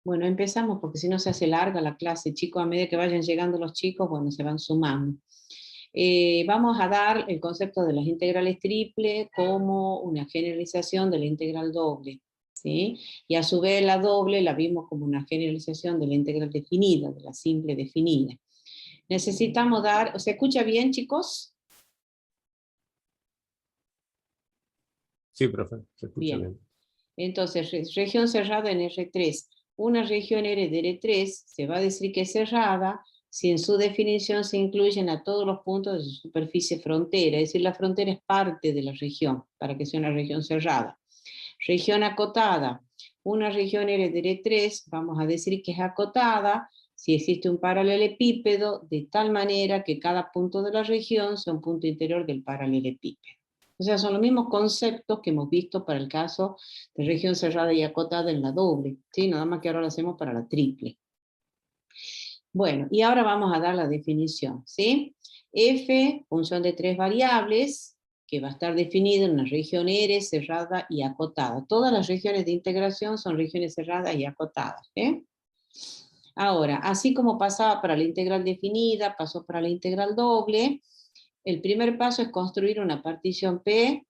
Bueno, empezamos porque si no se hace larga la clase, chicos, a medida que vayan llegando los chicos, bueno, se van sumando. Vamos a dar el concepto de las integrales triples como una generalización de la integral doble, ¿sí? Y a su vez la doble la vimos como una generalización de la integral definida, de la simple definida. Necesitamos dar, ¿se escucha bien, chicos? Sí, profe, se escucha Bien. bien. Entonces, región cerrada en R3. Una región R de R3 se va a decir que es cerrada si en su definición se incluyen a todos los puntos de su superficie frontera, es decir, la frontera es parte de la región, para que sea una región cerrada. Región acotada. Una región R de R3, vamos a decir que es acotada si existe un paralelepípedo de tal manera que cada punto de la región sea un punto interior del paralelepípedo. O sea, son los mismos conceptos que hemos visto para el caso de región cerrada y acotada en la doble, ¿sí? Nada más que ahora lo hacemos para la triple. Bueno, y ahora vamos a dar la definición, ¿sí? F, función de tres variables, que va a estar definida en una región R cerrada y acotada. Todas las regiones de integración son regiones cerradas y acotadas, ¿eh? Ahora, así como pasaba para la integral definida, pasó para la integral doble. El primer paso es construir una partición P.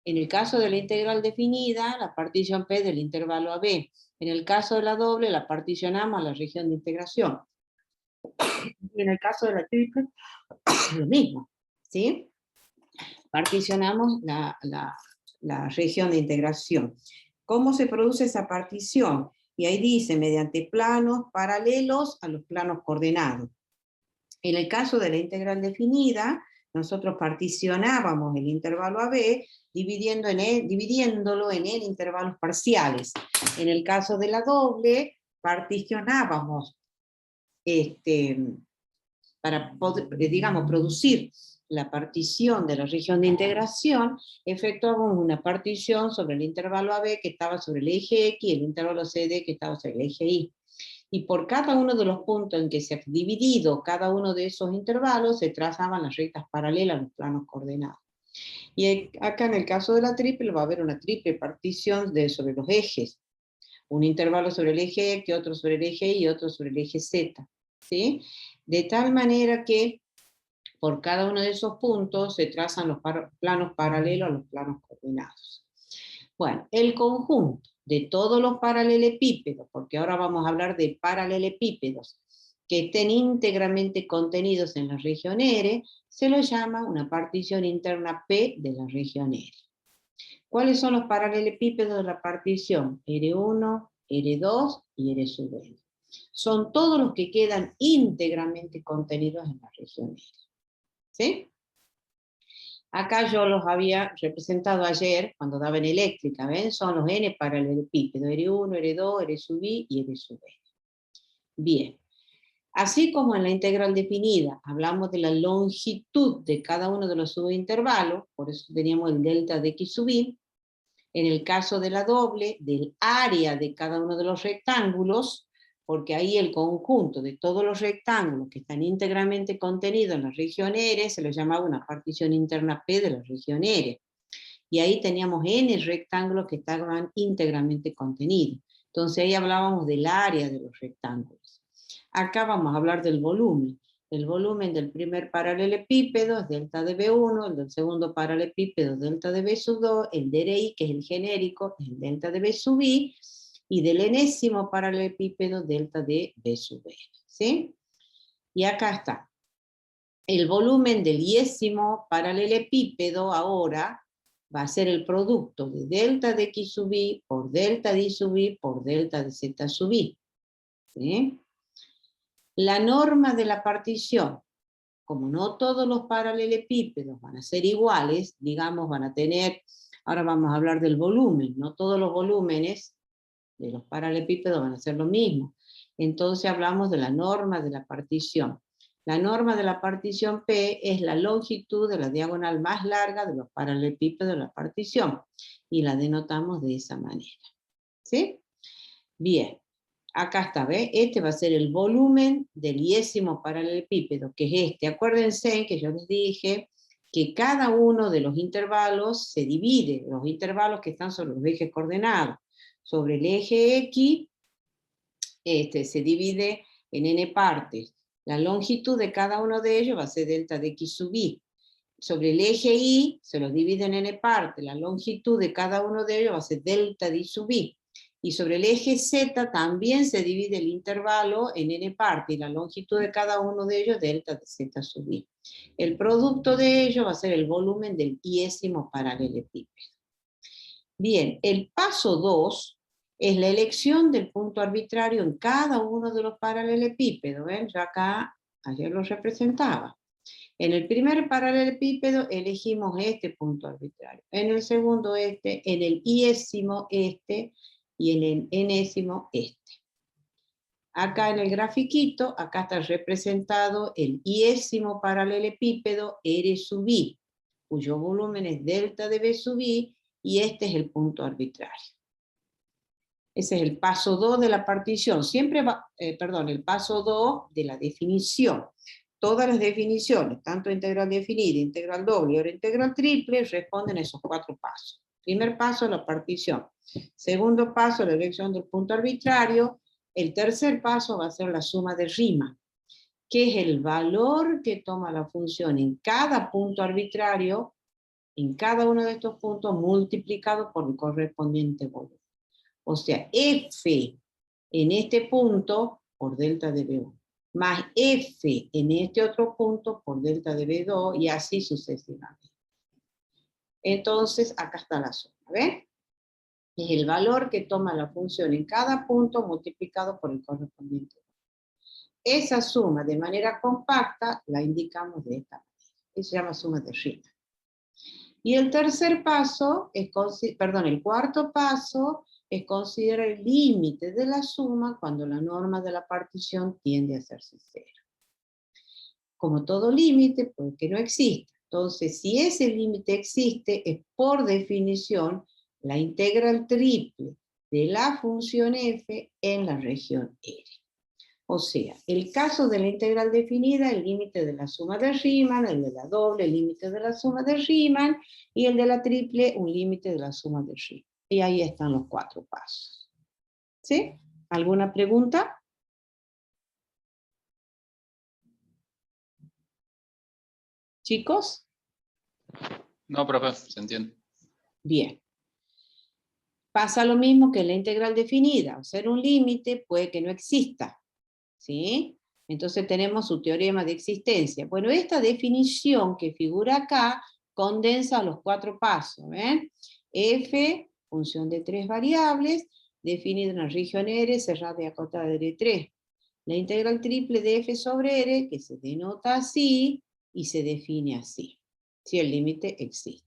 En el caso de la integral definida, la partición P del intervalo AB. En el caso de la doble, la particionamos a la región de integración. Y en el caso de la triple, lo mismo, ¿sí? Particionamos la región de integración. ¿Cómo se produce esa partición? Y ahí dice, mediante planos paralelos a los planos coordenados. En el caso de la integral definida, nosotros particionábamos el intervalo AB dividiéndolo en intervalos parciales. En el caso de la doble, particionábamos para poder, digamos, producir la partición de la región de integración, efectuamos una partición sobre el intervalo AB que estaba sobre el eje X y el intervalo CD que estaba sobre el eje Y. Y por cada uno de los puntos en que se ha dividido cada uno de esos intervalos, se trazaban las rectas paralelas a los planos coordenados. Y acá en el caso de la triple va a haber una triple partición sobre los ejes. Un intervalo sobre el eje X, otro sobre el eje Y y otro sobre el eje Z. ¿Sí? De tal manera que por cada uno de esos puntos se trazan los planos paralelos a los planos coordenados. Bueno, el conjunto de todos los paralelepípedos, porque ahora vamos a hablar de paralelepípedos que estén íntegramente contenidos en la región R, se lo llama una partición interna P de la región R. ¿Cuáles son los paralelepípedos de la partición? R1, R2 y R sub N. Son todos los que quedan íntegramente contenidos en la región R. ¿Sí? Acá yo los había representado ayer cuando daba en eléctrica, ¿ven? Son los N paralelepípedos, R1, R2, R sub I y R sub N. Bien. Así como en la integral definida hablamos de la longitud de cada uno de los subintervalos, por eso teníamos el delta de X sub I, en el caso de la doble, del área de cada uno de los rectángulos, porque ahí el conjunto de todos los rectángulos que están íntegramente contenidos en la región R se lo llamaba una partición interna P de la región R. Y ahí teníamos N rectángulos que estaban íntegramente contenidos. Entonces ahí hablábamos del área de los rectángulos. Acá vamos a hablar del volumen. El volumen del primer paralelepípedo es delta de B1, el del segundo paralelepípedo es delta de B sub 2, el de RI, que es el genérico, es el delta de B sub I, y del enésimo paralelepípedo delta de B sub N. ¿Sí? Y acá está. El volumen del iésimo paralelepípedo ahora va a ser el producto de delta de X sub I por delta de Y sub I por delta de Z sub I. ¿Sí? La norma de la partición, como no todos los paralelepípedos van a ser iguales, digamos, van a tener, ahora vamos a hablar del volumen, no todos los volúmenes de los paralelepípedos van a ser lo mismo. Entonces hablamos de la norma de la partición. La norma de la partición P es la longitud de la diagonal más larga de los paralelepípedos de la partición, y la denotamos de esa manera. ¿Sí? Bien. Acá está, ¿ve? Este va a ser el volumen del iésimo paralelepípedo, que es este. Acuérdense que yo les dije que cada uno de los intervalos se divide, los intervalos que están sobre los ejes coordenados, sobre el eje X, se divide en n partes. La longitud de cada uno de ellos va a ser delta de x sub i. Sobre el eje y se los divide en n partes. La longitud de cada uno de ellos va a ser delta de i sub i. Y sobre el eje z también se divide el intervalo en n partes, y la longitud de cada uno de ellos delta de z sub i. El producto de ellos va a ser el volumen del iésimo paralelepípedo. Bien, el paso 2 es la elección del punto arbitrario en cada uno de los paralelepípedos. ¿Ven? Yo acá, ayer lo representaba. En el primer paralelepípedo elegimos este punto arbitrario. En el segundo este, en el iésimo este, y en el enésimo este. Acá en el grafiquito, acá está representado el iésimo paralelepípedo R sub i, cuyo volumen es delta de B sub i, y este es el punto arbitrario. Ese es el paso 2 de la partición. Siempre va, el paso 2 de la definición. Todas las definiciones, tanto integral definida, integral doble o integral triple, responden a esos 4 pasos. Primer paso, la partición. Segundo paso, la elección del punto arbitrario. El tercer paso va a ser la suma de Riemann, que es el valor que toma la función en cada punto arbitrario, en cada uno de estos puntos, multiplicado por el correspondiente volumen. O sea, F en este punto por delta de B1, más F en este otro punto por delta de B2, y así sucesivamente. Entonces, acá está la suma, ¿ven? Es el valor que toma la función en cada punto multiplicado por el correspondiente. Esa suma de manera compacta la indicamos de esta manera. Eso se llama suma de Riemann. Y el tercer paso, el cuarto paso, es considerar el límite de la suma cuando la norma de la partición tiende a hacerse cero. Como todo límite, puede que no exista. Entonces, si ese límite existe, es por definición la integral triple de la función f en la región R. O sea, el caso de la integral definida, el límite de la suma de Riemann, el de la doble, el límite de la suma de Riemann, y el de la triple, un límite de la suma de Riemann. Y ahí están los 4 pasos. ¿Sí? ¿Alguna pregunta? ¿Chicos? No, profe, se entiende. Bien. Pasa lo mismo que en la integral definida. O sea, un límite puede que no exista. ¿Sí? Entonces tenemos su teorema de existencia. Bueno, esta definición que figura acá condensa los 4 pasos. ¿Ven? F, función de 3 variables, definida en la región R, cerrada y acotada de R3. La integral triple de F sobre R, que se denota así y se define así, si el límite existe.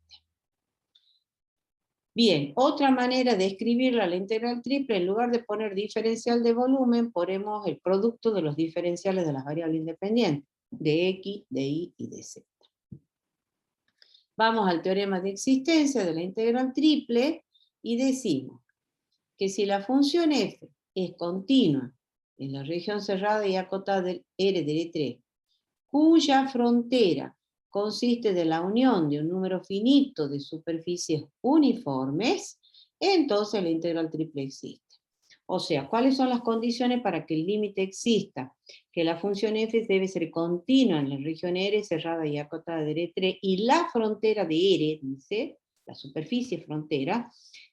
Bien, otra manera de escribirla, la integral triple, en lugar de poner diferencial de volumen, ponemos el producto de los diferenciales de las variables independientes, de X, de Y y de Z. Vamos al teorema de existencia de la integral triple y decimos que si la función f es continua en la región cerrada y acotada del R de R3, cuya frontera consiste de la unión de un número finito de superficies uniformes, entonces la integral triple existe. O sea, ¿cuáles son las condiciones para que el límite exista? Que la función f debe ser continua en la región R cerrada y acotada de R3, y la frontera de R, dice, la superficie frontera,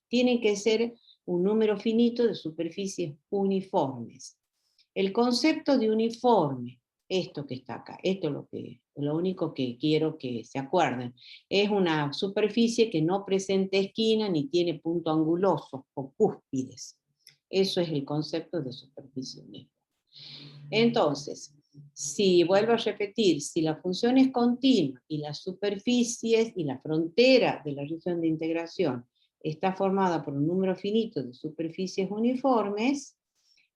tiene que ser un número finito de superficies uniformes. El concepto de uniforme, esto que está acá, esto es lo único que quiero que se acuerden, es una superficie que no presenta esquina ni tiene punto anguloso o cúspides. Eso es el concepto de superficie uniforme. Entonces, si vuelvo a repetir, si la función es continua y las superficies y la frontera de la región de integración está formada por un número finito de superficies uniformes,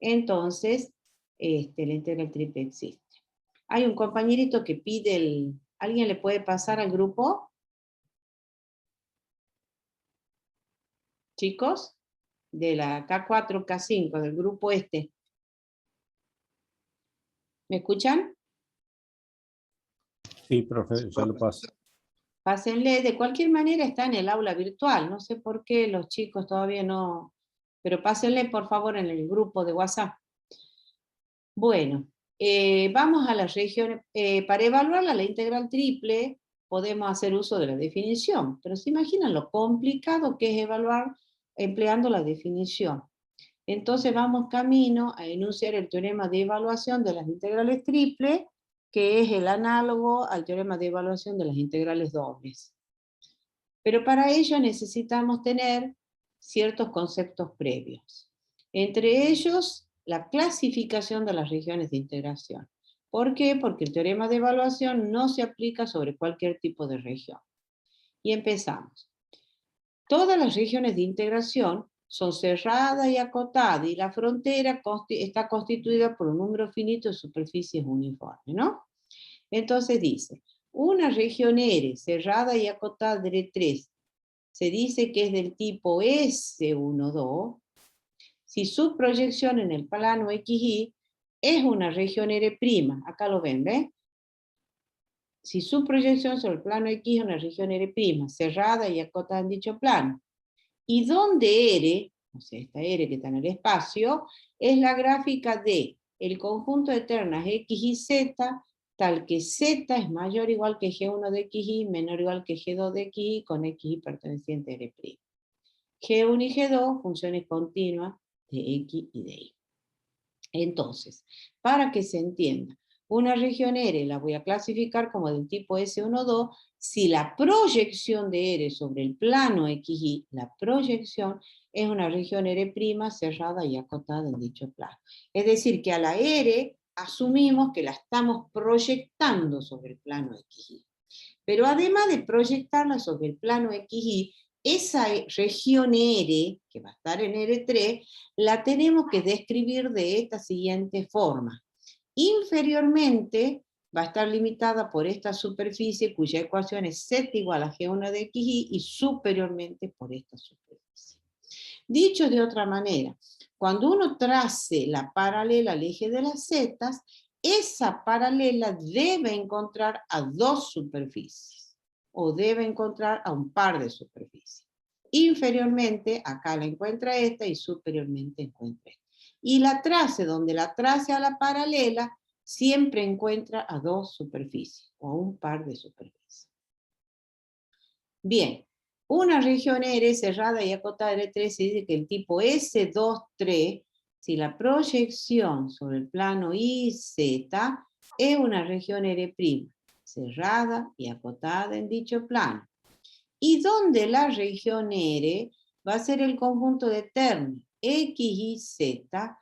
entonces la integral triple existe. Hay un compañerito que pide ¿alguien le puede pasar al grupo? Chicos, de la K4, K5, del grupo este. ¿Me escuchan? Sí, profe, ya lo paso. Pásenle, de cualquier manera está en el aula virtual, no sé por qué los chicos todavía no, pero pásenle por favor en el grupo de WhatsApp. Bueno, vamos a las regiones. Para evaluarla, la integral triple, podemos hacer uso de la definición, pero se imaginan lo complicado que es evaluar empleando la definición. Entonces vamos camino a enunciar el teorema de evaluación de las integrales triples, que es el análogo al teorema de evaluación de las integrales dobles. Pero para ello necesitamos tener ciertos conceptos previos. Entre ellos, la clasificación de las regiones de integración. ¿Por qué? Porque el teorema de evaluación no se aplica sobre cualquier tipo de región. Y empezamos. Todas las regiones de integración son cerradas y acotadas, y la frontera está constituida por un número finito de superficies uniformes, ¿no? Entonces dice, una región R cerrada y acotada de R3 se dice que es del tipo S12 si su proyección en el plano XY es una región R', acá lo ven, ¿ves? Si su proyección sobre el plano X es una región R', cerrada y acotada en dicho plano, y donde R, o sea, esta R que está en el espacio, es la gráfica de el conjunto de ternas X y Z, tal que Z es mayor o igual que G1 de XY, menor o igual que G2 de XY, con XY perteneciente a R'. G1 y G2, funciones continuas de X y de Y. Entonces, para que se entienda, una región R la voy a clasificar como del tipo S12 si la proyección de R sobre el plano XY, la proyección es una región R' cerrada y acotada en dicho plano. Es decir, que a la R asumimos que la estamos proyectando sobre el plano XY. Pero además de proyectarla sobre el plano XY, esa región R, que va a estar en R3, la tenemos que describir de esta siguiente forma. Inferiormente va a estar limitada por esta superficie cuya ecuación es Z igual a G1 de XY y superiormente por esta superficie. Dicho de otra manera, cuando uno trace la paralela al eje de las zetas, esa paralela debe encontrar a dos superficies o debe encontrar a un par de superficies. Inferiormente, acá la encuentra esta y superiormente encuentra esta. Y la trace, donde la trace a la paralela, siempre encuentra a dos superficies o a un par de superficies. Bien, una región R cerrada y acotada R3 se dice que el tipo S23, si la proyección sobre el plano IZ es una región R', cerrada y acotada en dicho plano, y donde la región R va a ser el conjunto de ternas X y Z,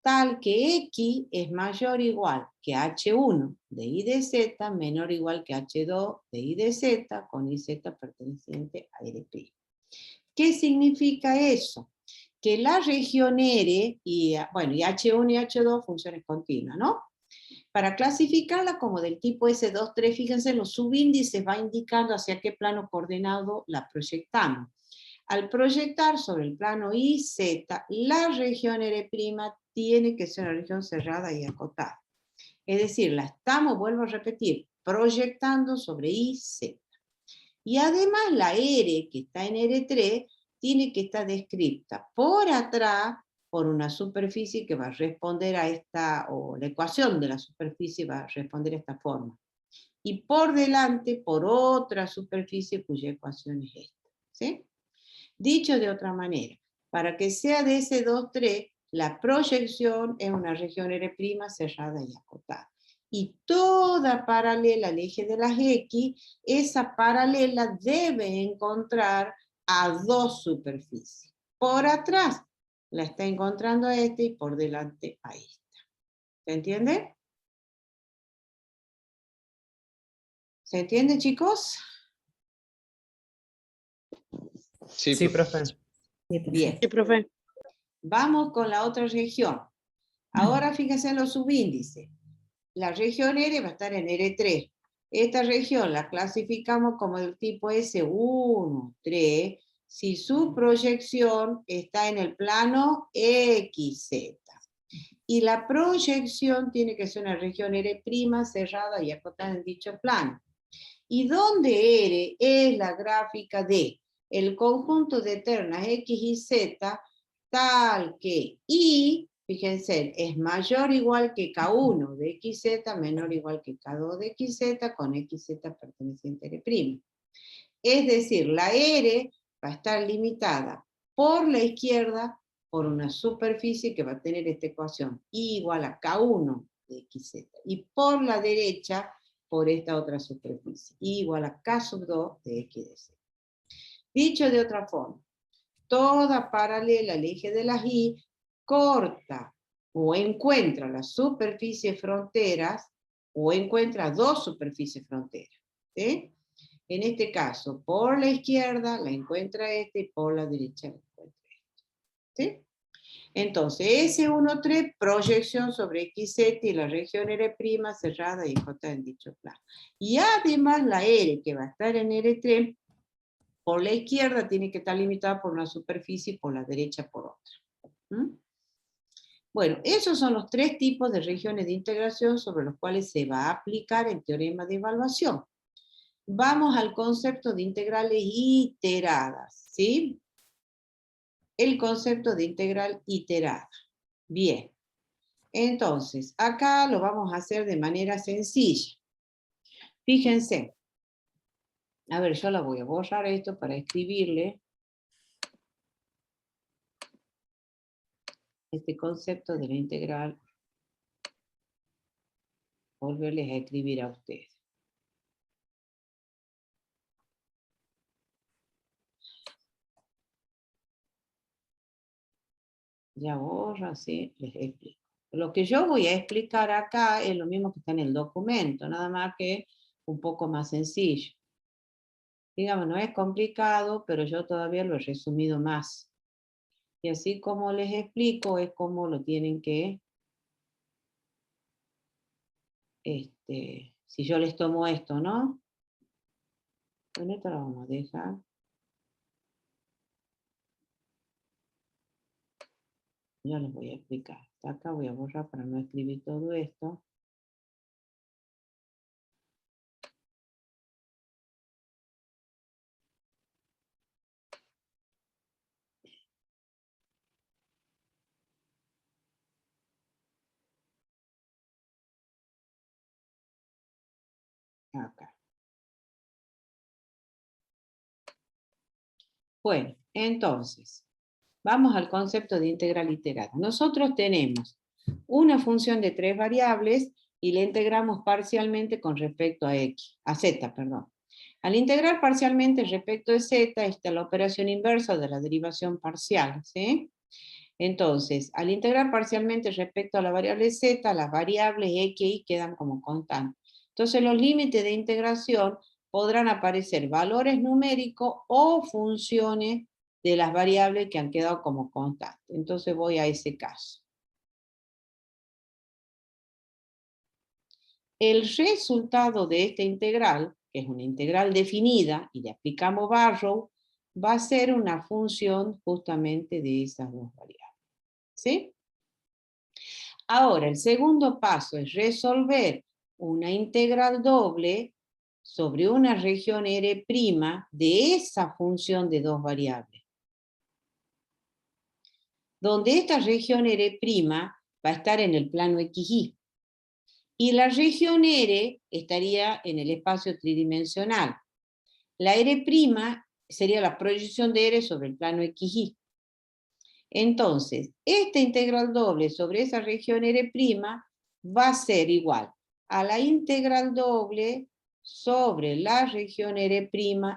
tal que X es mayor o igual que H1 de Y de Z, menor o igual que H2 de Y de Z, con YZ perteneciente a R'. ¿Qué significa eso? Que la región R, y H1 y H2 funciones continuas, ¿no? Para clasificarla como del tipo S23, fíjense, los subíndices va indicando hacia qué plano coordenado la proyectamos. Al proyectar sobre el plano IZ, la región R' tiene que ser una región cerrada y acotada. Es decir, la estamos, vuelvo a repetir, proyectando sobre IZ. Y además la R que está en R3 tiene que estar descrita por atrás por una superficie que va a responder a esta, o la ecuación de la superficie va a responder a esta forma. Y por delante por otra superficie cuya ecuación es esta. ¿Sí? Dicho de otra manera, para que sea de S23, la proyección es una región R' cerrada y acotada. Y toda paralela al eje de las X, esa paralela debe encontrar a dos superficies. Por atrás la está encontrando a esta y por delante a esta. ¿Se entiende? ¿Se entiende, chicos? Sí, Sí, profe. profe. Bien. Sí, profe. Vamos con la otra región. Ahora fíjense en los subíndices. La región R va a estar en R3. Esta región la clasificamos como del tipo S1, 3, si su proyección está en el plano XZ. Y la proyección tiene que ser una región R' cerrada y acotada en dicho plano. Y donde R es la gráfica de el conjunto de ternas X y Z, tal que I Fíjense, es mayor o igual que K1 de XZ, menor o igual que K2 de XZ, con XZ perteneciente a R'. Es decir, la R va a estar limitada por la izquierda por una superficie que va a tener esta ecuación, I igual a K1 de XZ, y por la derecha por esta otra superficie, I igual a K sub 2 de X de Z. Dicho de otra forma, toda paralela al eje de las Y corta o encuentra las superficies fronteras o encuentra dos superficies fronteras. ¿Sí? En este caso, por la izquierda la encuentra este y por la derecha la encuentra este. ¿Sí? Entonces, S13, proyección sobre XZ y la región R' cerrada y J en dicho plano. Y además la R, que va a estar en R3, por la izquierda tiene que estar limitada por una superficie y por la derecha por otra. ¿Mm? Bueno, esos son los tres tipos de regiones de integración sobre los cuales se va a aplicar el teorema de evaluación. Vamos al concepto de integrales iteradas, ¿sí? El concepto de integral iterada. Bien. Entonces, acá lo vamos a hacer de manera sencilla. Fíjense. A ver, yo la voy a borrar esto para escribirle este concepto de la integral. Volverles a escribir a ustedes. Ya borra, sí, les explico. Lo que yo voy a explicar acá es lo mismo que está en el documento, nada más que un poco más sencillo. Digamos, no es complicado, pero yo todavía lo he resumido más. Y así como les explico, es como lo tienen que... si yo les tomo esto, ¿no? Con esto lo vamos a dejar. Ya les voy a explicar. Hasta acá voy a borrar para no escribir todo esto. Acá. Bueno, entonces, vamos al concepto de integral iterada. Nosotros tenemos una función de 3 variables y la integramos parcialmente con respecto a x, a z, perdón. Al integrar parcialmente respecto de z, está la operación inversa de la derivación parcial, ¿sí? Entonces, al integrar parcialmente respecto a la variable z, las variables x y quedan como constantes. Entonces, los límites de integración podrán aparecer valores numéricos o funciones de las variables que han quedado como constantes. Entonces voy a ese caso. El resultado de esta integral, que es una integral definida, y le aplicamos Barrow, va a ser una función justamente de esas dos variables. ¿Sí? Ahora, el segundo paso es resolver una integral doble sobre una región R' de esa función de dos variables. Donde esta región R' va a estar en el plano XY. Y la región R estaría en el espacio tridimensional. La R' sería la proyección de R sobre el plano XY. Entonces, esta integral doble sobre esa región R' va a ser igual a la integral doble sobre la región R'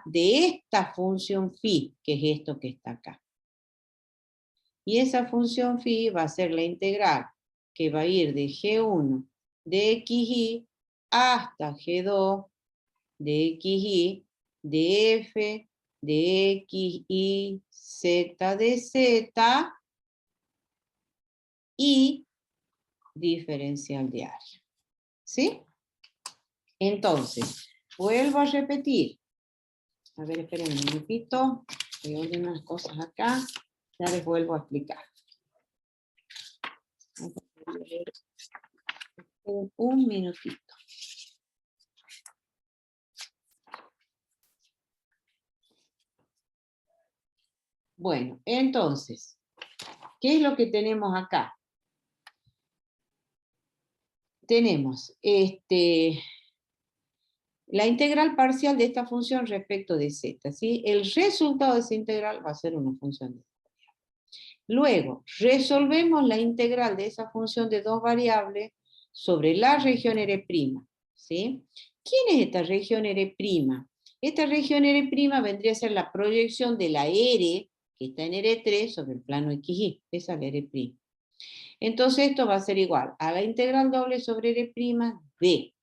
de esta función phi, que es esto que está acá. Y esa función phi va a ser la integral que va a ir de G1 de XY hasta G2 de XY de F de X, Y, Z de Z y diferencial de área. ¿Sí? Entonces, vuelvo a repetir. A ver, esperen un minutito. Voy a ordenar unas cosas acá. Ya les vuelvo a explicar. Un minutito. Bueno, entonces, ¿qué es lo que tenemos acá? tenemos la integral parcial de esta función respecto de z, ¿sí? El resultado de esa integral va a ser una función de dos variables. Luego, resolvemos la integral de esa función de dos variables sobre la región R', ¿sí? ¿Quién es esta región R'? Esta región R' vendría a ser la proyección de la R, que está en R3, sobre el plano XY. Esa es la R'. Entonces esto va a ser igual a la integral doble sobre R' de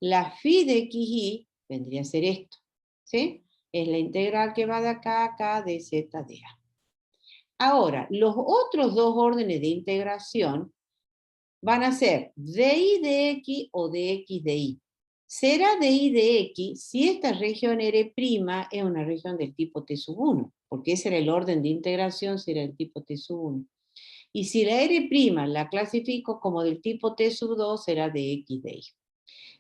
la phi de XY, vendría a ser esto, ¿sí? Es la integral que va de acá a acá de z de a. Ahora, los otros dos órdenes de integración van a ser de de x o de x de y. Será de y de x si esta región R' es una región del tipo T sub 1, porque ese era el orden de integración, será el tipo T sub 1. Y si la R' la clasifico como del tipo T sub 2, será de x de y.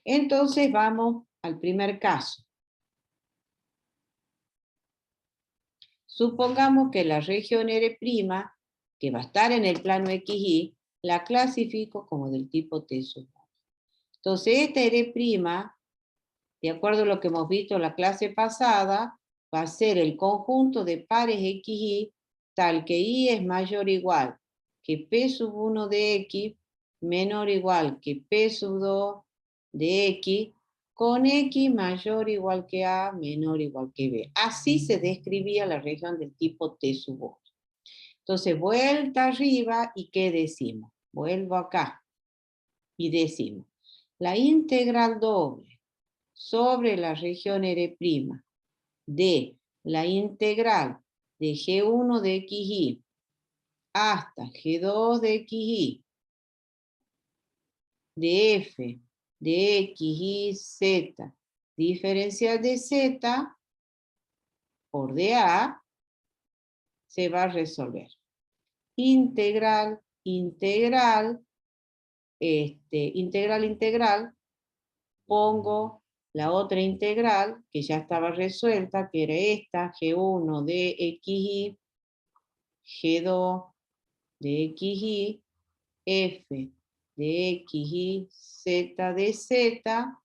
Entonces vamos al primer caso. Supongamos que la región R', que va a estar en el plano XY, la clasifico como del tipo T sub 1. Entonces esta R', de acuerdo a lo que hemos visto en la clase pasada, va a ser el conjunto de pares XY tal que Y es mayor o igual que P sub 1 de X menor o igual que P sub 2 de X, con X mayor o igual que A, menor o igual que B. Así se describía la región del tipo T sub 1. Entonces, vuelta arriba, ¿y qué decimos? Vuelvo acá y decimos, la integral doble sobre la región R' de la integral de G1 de XY hasta G2 de XY de F de X, Y, Z, diferencial de Z por dA, se va a resolver. Integral, integral, integral, pongo la otra integral, que ya estaba resuelta, que era esta, G1 de XY, G2 de XY, F de XY, Z de Z,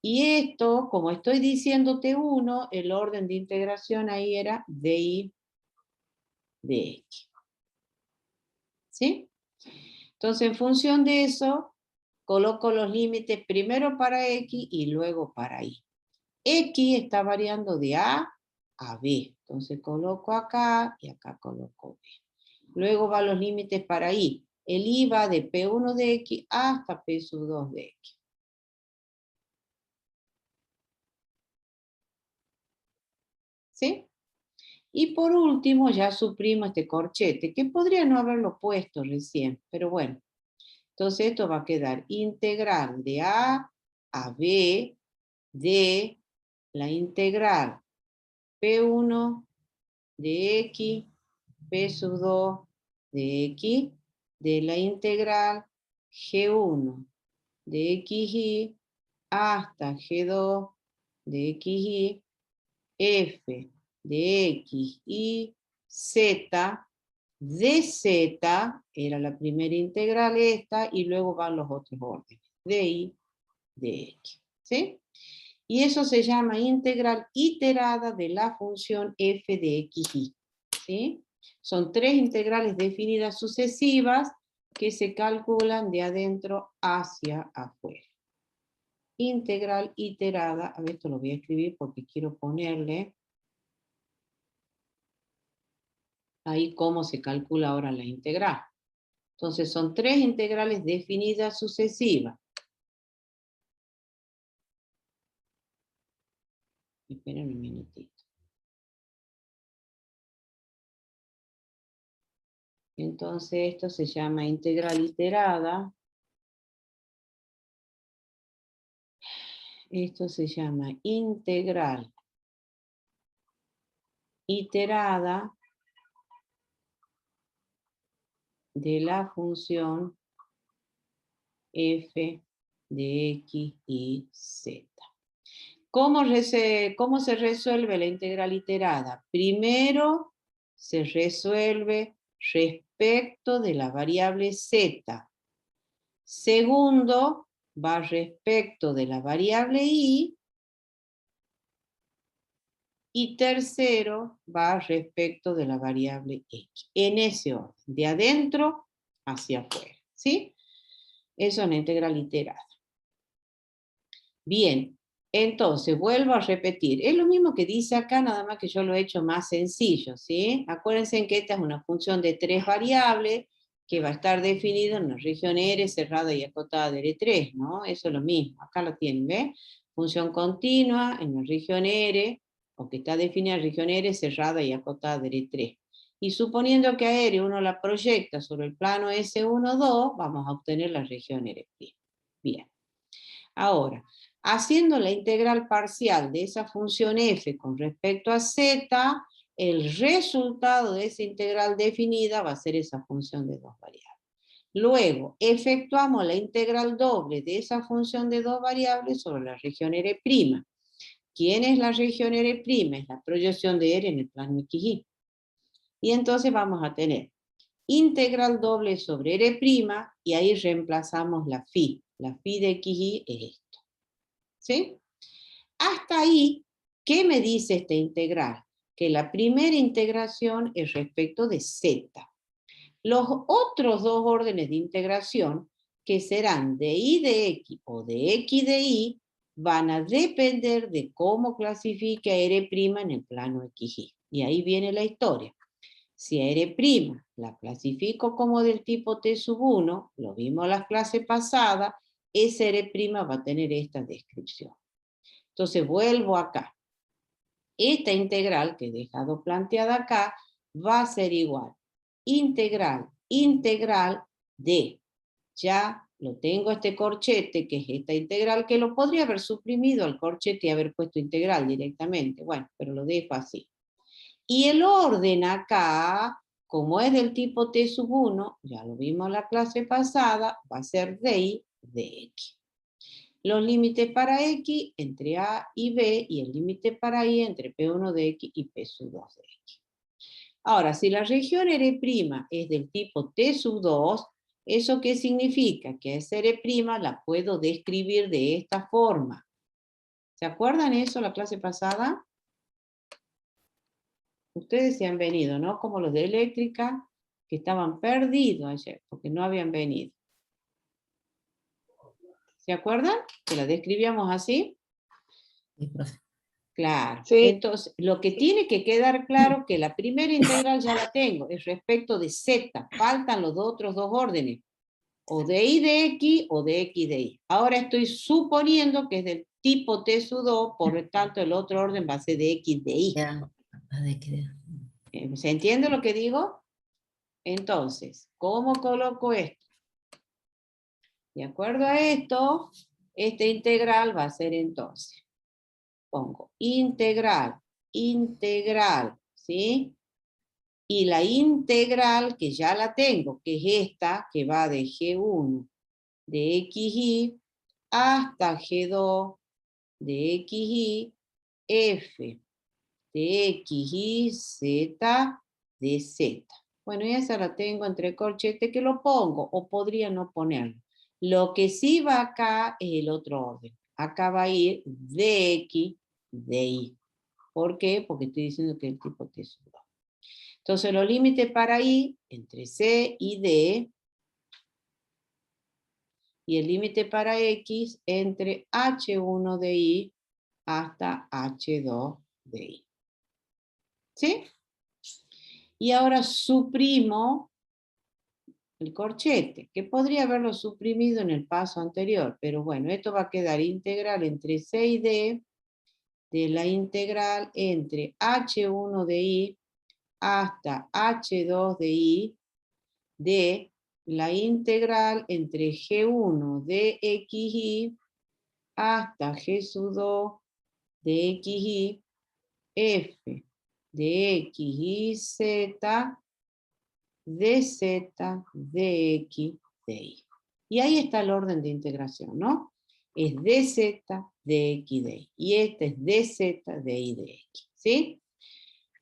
y esto, como estoy diciendo T1, el orden de integración ahí era DI de X. ¿Sí? Entonces, en función de eso, coloco los límites primero para X y luego para Y. X está variando de A a B. Entonces coloco acá y acá coloco B. Luego van los límites para Y. El Y va de P1 de X hasta P sub 2 de X. ¿Sí? Y por último ya suprimo este corchete, que podría no haberlo puesto recién, pero bueno. Entonces esto va a quedar integral de A a B de la integral P1 de X, P sub 2 de X, de la integral G1 de XY hasta G2 de XY, F de X y Z de Z, era la primera integral esta, y luego van los otros órdenes, de Y, de X. ¿Sí? Y eso se llama integral iterada de la función f de xy. ¿Sí? Son tres integrales definidas sucesivas que se calculan de adentro hacia afuera. Integral iterada, a ver, esto lo voy a escribir porque quiero ponerle ahí cómo se calcula ahora la integral. Entonces son tres integrales definidas sucesivas. Esperen un minutito. Entonces esto se llama integral iterada. Esto se llama integral iterada de la función f de x y z. ¿Cómo se resuelve la integral iterada? Primero se resuelve respecto de la variable z. Segundo, va respecto de la variable y tercero va respecto de la variable x. En ese orden, de adentro hacia afuera. ¿Sí? Eso es una integral iterada. Bien, entonces vuelvo a repetir. Es lo mismo que dice acá, nada más que yo lo he hecho más sencillo. ¿Sí? Acuérdense que esta es una función de 3 variables que va a estar definida en una región R cerrada y acotada de R3, ¿no? Eso es lo mismo. Acá lo tienen, ¿ven? Función continua en la región R, o que está definida en región R cerrada y acotada de R3. Y suponiendo que a R uno la proyecta sobre el plano S1, 2, vamos a obtener la región R'. Bien. Ahora, haciendo la integral parcial de esa función f con respecto a z, el resultado de esa integral definida va a ser esa función de 2 variables. Luego, efectuamos la integral doble de esa función de 2 variables sobre la región R'. ¿Quién es la región R'? Es la proyección de R en el plano XY. Y entonces vamos a tener integral doble sobre R', y ahí reemplazamos la phi. La phi de XY es esto. ¿Sí? Hasta ahí, ¿qué me dice esta integral? Que la primera integración es respecto de z. Los otros dos órdenes de integración, que serán de y de x o de x de y, van a depender de cómo clasifique a R' en el plano XY. Y ahí viene la historia. Si a R' la clasifico como del tipo T1, lo vimos en las clases pasadas, esa R' va a tener esta descripción. Entonces vuelvo acá. Esta integral que he dejado planteada acá va a ser igual. Integral de, ya lo tengo este corchete, que es esta integral, que lo podría haber suprimido al corchete y haber puesto integral directamente. Bueno, pero lo dejo así. Y el orden acá, como es del tipo T1, ya lo vimos en la clase pasada, va a ser de y de x. Los límites para x entre a y b, y el límite para y entre P1 de x y P2 de x. Ahora, si la región R' es del tipo T2, ¿eso qué significa? Que esa R' la puedo describir de esta forma. ¿Se acuerdan eso la clase pasada? Ustedes se han venido, ¿no? Como los de eléctrica, que estaban perdidos ayer, porque no habían venido. ¿Se acuerdan? Que la describíamos así. Sí, profe. Claro. Sí. Entonces, lo que tiene que quedar claro que la primera integral ya la tengo, es respecto de z. Faltan los otros dos órdenes, o de y de x o de x de y. Ahora estoy suponiendo que es del tipo T2, por lo tanto el otro orden va a ser de x de y. Ya, de que- ¿Se entiende lo que digo? Entonces, ¿cómo coloco esto? De acuerdo a esto, esta integral va a ser entonces, pongo integral, ¿sí? Y la integral, que ya la tengo, que es esta, que va de G1 de XY hasta G2 de XY, F de XY, Z de Z. Bueno, y esa la tengo entre corchete, que lo pongo, o podría no ponerlo. Lo que sí va acá es el otro orden. Acá va a ir de X, de Y. ¿Por qué? Porque estoy diciendo que el tipo T2. Entonces los límites para Y, entre C y D, y el límite para X, entre H1 de Y hasta H2 de Y. ¿Sí? Y ahora suprimo el corchete, que podría haberlo suprimido en el paso anterior, pero bueno, esto va a quedar integral entre C y D de la integral entre H1 de Y hasta H2 de Y de la integral entre G1 de XY hasta G2 de XY, F de XY, Z de Z, de X, de Y. Y ahí está el orden de integración, ¿no? Es dz, de X, de Y. Y este es dz, de Y, de X. ¿Sí?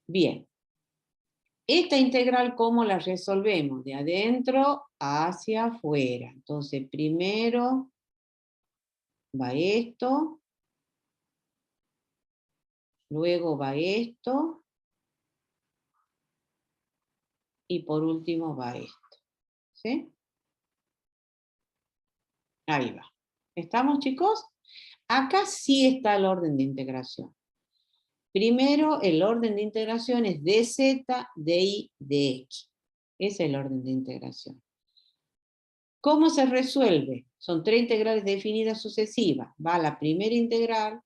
Bien. Esta integral, ¿cómo la resolvemos? De adentro hacia afuera. Entonces, primero va esto, luego va esto, y por último va esto. ¿Sí? Ahí va. ¿Estamos, chicos? Acá sí está el orden de integración. Primero, el orden de integración es dz, dy, dx. Ese es el orden de integración. ¿Cómo se resuelve? Son 3 integrales definidas sucesivas. Va la primera integral,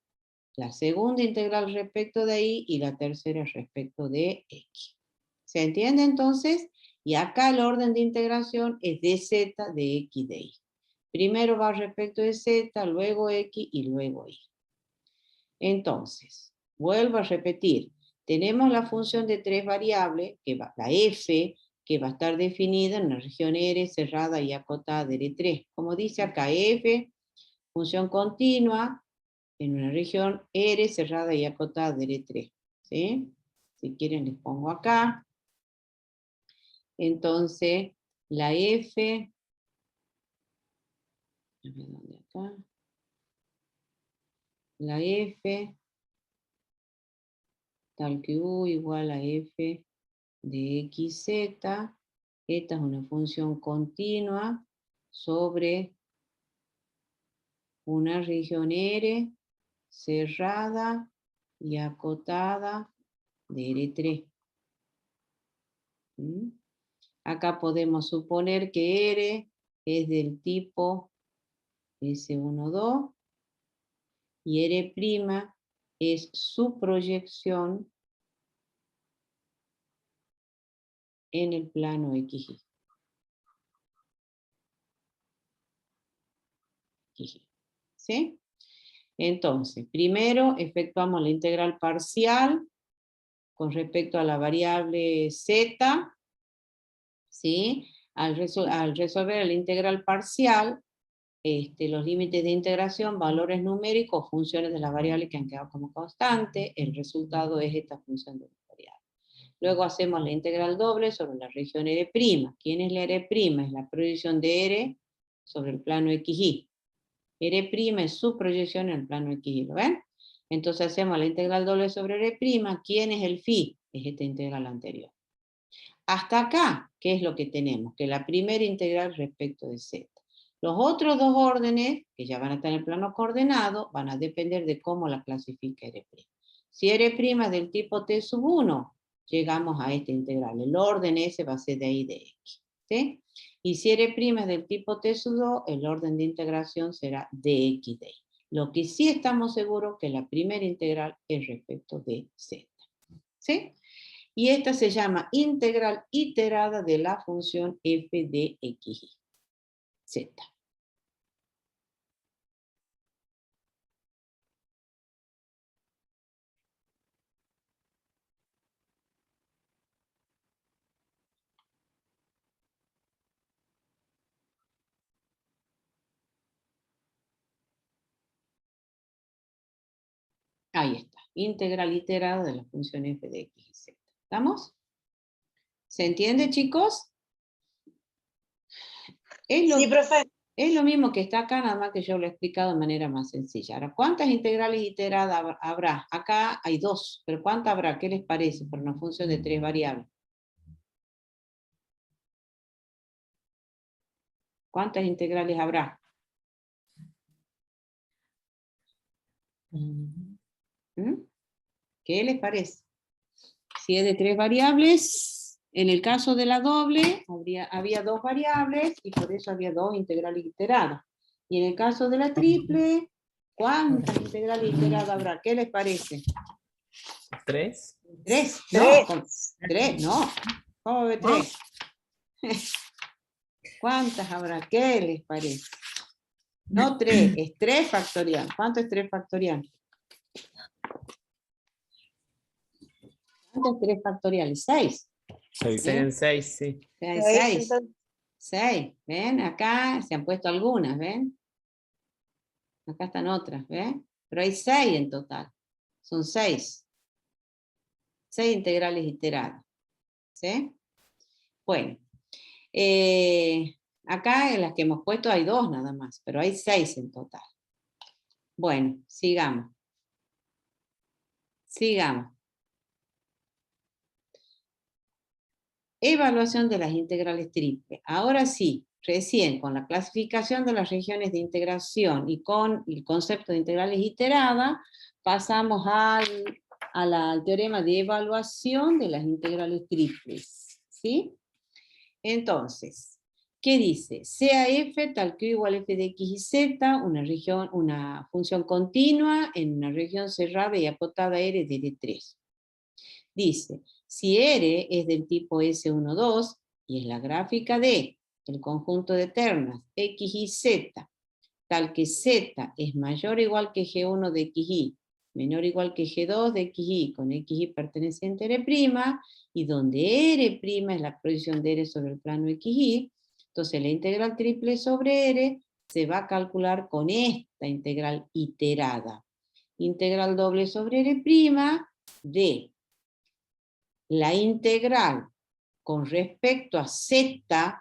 la segunda integral respecto de y la tercera respecto de x. ¿Se entiende entonces? Y acá el orden de integración es dz, dx, dy. Primero va respecto de z, luego x y luego y. Entonces, vuelvo a repetir, tenemos la función de 3 variables, que va, la f, que va a estar definida en una región R cerrada y acotada de R3. Como dice acá, f, función continua, en una región R cerrada y acotada de R3. ¿Sí? Si quieren les pongo acá. Entonces, la f, a ver dónde acá. La f tal que u igual a f de xz, esta es una función continua sobre una región R cerrada y acotada de R3. ¿Mm? Acá podemos suponer que R es del tipo S12 y R' es su proyección en el plano XY. ¿Sí? Entonces, primero efectuamos la integral parcial con respecto a la variable z, ¿sí? Al resolver la integral parcial, los límites de integración, valores numéricos, funciones de las variables que han quedado como constante, el resultado es esta función de la variable. Luego hacemos la integral doble sobre la región R'. ¿Quién es la R'? Es la proyección de R sobre el plano XY. R' es su proyección en el plano XY, ¿lo ven? Entonces hacemos la integral doble sobre R'. ¿Quién es el phi? Es esta integral anterior. Hasta acá, ¿qué es lo que tenemos? Que la primera integral respecto de z. Los otros dos órdenes, que ya van a estar en el plano coordenado, van a depender de cómo la clasifica R'. Si R' es del tipo T sub 1, llegamos a esta integral. El orden ese va a ser de ahí de x. ¿Sí? Y si R' es del tipo T sub 2, el orden de integración será dx de y. Lo que sí estamos seguros que la primera integral es respecto de z. ¿Sí? Y esta se llama integral iterada de la función f de x, z. Ahí está, integral iterada de la función f de x y z. ¿Estamos? ¿Se entiende, chicos? Sí, profe. Es lo mismo que está acá, nada más que yo lo he explicado de manera más sencilla. Ahora, ¿cuántas integrales iteradas habrá? Acá hay 2, pero ¿cuántas habrá? ¿Qué les parece? Por una función de 3 variables. ¿Cuántas integrales habrá? ¿Mm? ¿Qué les parece? Si es de 3 variables, en el caso de la doble, había 2 variables y por eso había 2 integrales iteradas. Y en el caso de la triple, ¿cuántas integrales iteradas habrá? ¿Qué les parece? 3. 3. No, 3, no. ¿Cómo ve 3? ¿Cuántas habrá? ¿Qué les parece? No 3, es 3 factorial. ¿Cuánto es 3 factorial? ¿Cuánto es 3 factorial? 6. 6 en 6, sí. 6. 6, ¿ven? Acá se han puesto algunas, ¿ven? Acá están otras, ¿ven? Pero hay 6 en total. Son 6. 6 integrales iteradas. ¿Sí? Bueno. Acá en las que hemos puesto hay 2 nada más, pero hay 6 en total. Bueno, sigamos. Sigamos. Evaluación de las integrales triples. Ahora sí, recién con la clasificación de las regiones de integración y con el concepto de integrales iteradas, pasamos al teorema de evaluación de las integrales triples. ¿Sí? Entonces, ¿qué dice? Sea f tal que igual f de x y z, una función continua en una región cerrada y acotada R de R3. Dice, si R es del tipo S12 y es la gráfica de el conjunto de ternas X y Z, tal que Z es mayor o igual que G1 de XY, menor o igual que G2 de XY, con XY perteneciente a R', y donde R' es la proyección de R sobre el plano XY, entonces la integral triple sobre R se va a calcular con esta integral iterada. Integral doble sobre R' de la integral con respecto a Z,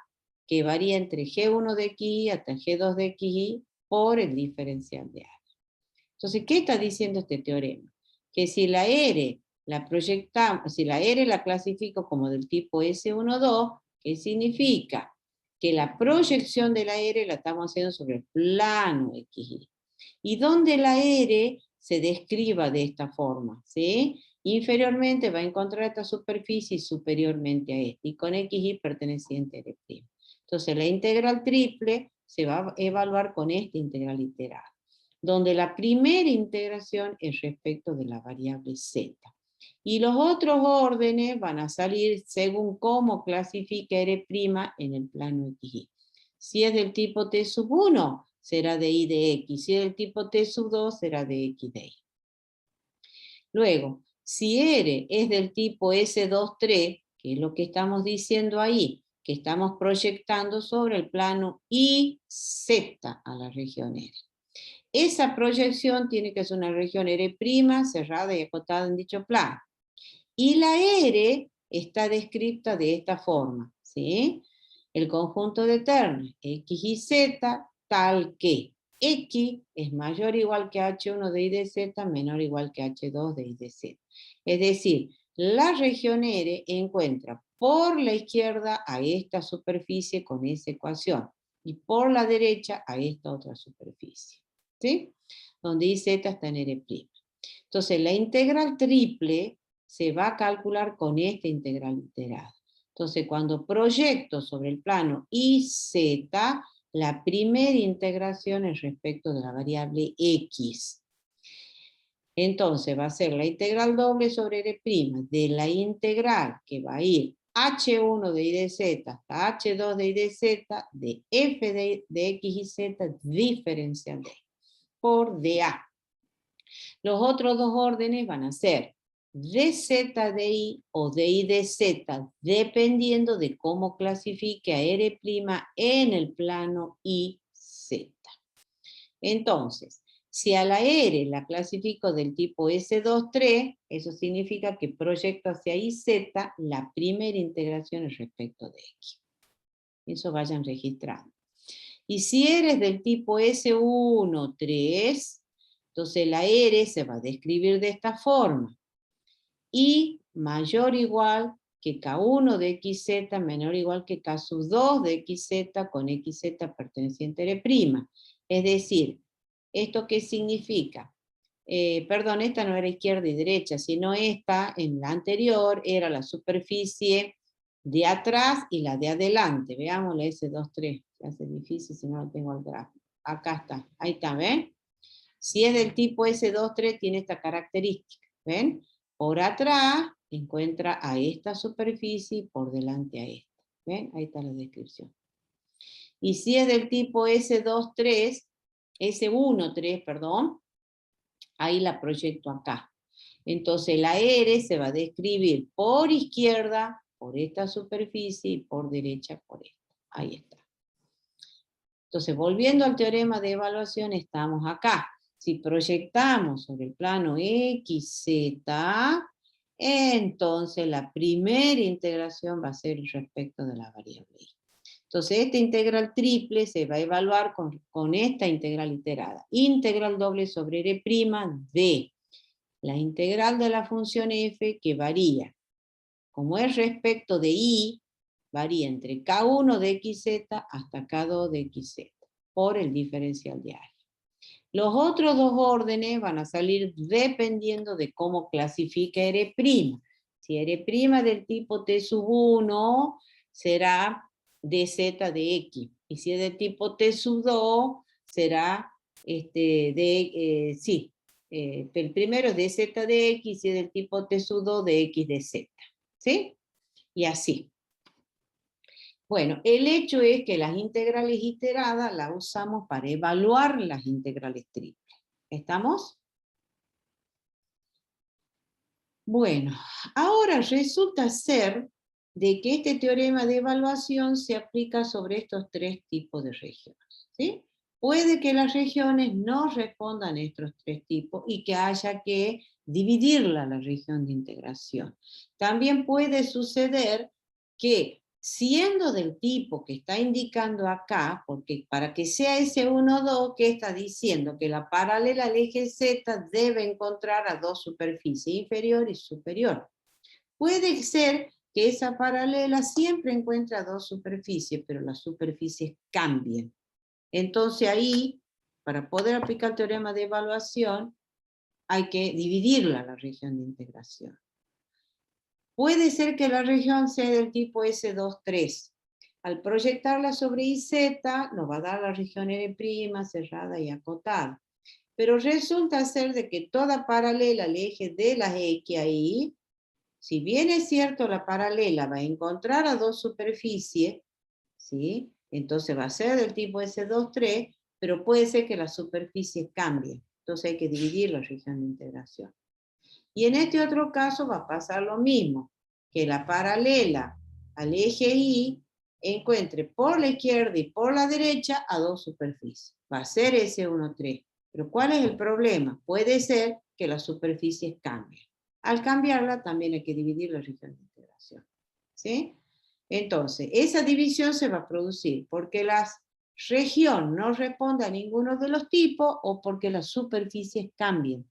que varía entre G1 de XY hasta G2 de XY, por el diferencial de A. Entonces, ¿qué está diciendo este teorema? Que si la R la proyectamos, si la R la clasifico como del tipo S12, ¿qué significa? Que la proyección de la R la estamos haciendo sobre el plano XY. Y donde la R se describa de esta forma, ¿sí? Inferiormente va a encontrar esta superficie y superiormente a esta, y con XY perteneciente a R'. Entonces la integral triple se va a evaluar con esta integral iterada, donde la primera integración es respecto de la variable z. Y los otros órdenes van a salir según cómo clasifica R' en el plano XY. Si es del tipo T sub 1, será de I de X. Si es del tipo T sub 2, será de X de Y. Luego, si R es del tipo S23, que es lo que estamos diciendo ahí, que estamos proyectando sobre el plano IZ a la región R. Esa proyección tiene que ser una región R' cerrada y acotada en dicho plano. Y la R está descrita de esta forma, ¿sí? El conjunto de ternas X y Z, tal que X es mayor o igual que H1 de I de Z, menor o igual que H2 de I de Z. Es decir, la región R encuentra por la izquierda a esta superficie con esa ecuación y por la derecha a esta otra superficie, ¿sí? Donde IZ está en R'. Entonces, la integral triple se va a calcular con esta integral iterada. Entonces, cuando proyecto sobre el plano IZ, la primera integración es respecto de la variable X. Entonces, va a ser la integral doble sobre R' de la integral que va a ir H1 de I de Z hasta H2 de I de Z de F de X y Z diferencial de por dA. Los otros dos órdenes van a ser dz de I o de I de Z, dependiendo de cómo clasifique a R' en el plano IZ. Entonces, si a la R la clasifico del tipo S23, eso significa que proyecto hacia IZ la primera integración respecto de X. Eso vayan registrando. Y si R es del tipo S13, entonces la R se va a describir de esta forma. Y mayor o igual que K1 de XZ, menor o igual que K sub 2 de XZ con XZ perteneciente a R'. Es decir, ¿esto qué significa? Perdón, esta no era izquierda y derecha, sino esta, en la anterior, era la superficie de atrás y la de adelante. Veamos la S23, se hace difícil si no lo tengo al gráfico. Acá está, ahí está, ¿ven? Si es del tipo S23, tiene esta característica, ¿ven? Por atrás encuentra a esta superficie y por delante a esta. ¿Ven? Ahí está la descripción. Y si es del tipo S13, perdón, ahí la proyecto acá. Entonces la R se va a describir por izquierda, por esta superficie, y por derecha, por esta. Ahí está. Entonces, volviendo al teorema de evaluación, estamos acá. Si proyectamos sobre el plano XZ, entonces la primera integración va a ser respecto de la variable Y. Entonces esta integral triple se va a evaluar con esta integral iterada. Integral doble sobre R' de la integral de la función f que varía. Como es respecto de y, varía entre K1 de xz hasta K2 de xz, por el diferencial de área. Los otros dos órdenes van a salir dependiendo de cómo clasifica R'. Si R' del tipo T sub 1, será dz de x. Y si es de tipo T sub 2, será el primero es dz de x, y es del tipo T sub 2 de x de z. ¿Sí? Y así. Bueno, el hecho es que las integrales iteradas las usamos para evaluar las integrales triples. ¿Estamos? Bueno, ahora resulta ser de que este teorema de evaluación se aplica sobre estos tres tipos de regiones. ¿Sí? Puede que las regiones no respondan a estos tres tipos y que haya que dividirla la región de integración. También puede suceder que, siendo del tipo que está indicando acá, porque para que sea S1,2, ¿qué está diciendo? Que la paralela al eje Z debe encontrar a dos superficies, inferior y superior. Puede ser que esa paralela siempre encuentre dos superficies, pero las superficies cambien. Entonces ahí, para poder aplicar el teorema de evaluación, hay que dividirla la región de integración. Puede ser que la región sea del tipo S2,3. Al proyectarla sobre IZ, nos va a dar la región R', cerrada y acotada. Pero resulta ser de que toda paralela al eje de las X ahí, si bien es cierto la paralela va a encontrar a dos superficies, ¿sí? Entonces va a ser del tipo S2,3, pero puede ser que las superficies cambien. Entonces hay que dividir la región de integración. Y en este otro caso va a pasar lo mismo, que la paralela al eje Y encuentre por la izquierda y por la derecha a dos superficies. Va a ser S1,3. Pero ¿cuál es el problema? Puede ser que las superficies cambien. Al cambiarla también hay que dividir la región de integración. ¿Sí? Entonces, esa división se va a producir porque la región no responde a ninguno de los tipos o porque las superficies cambien.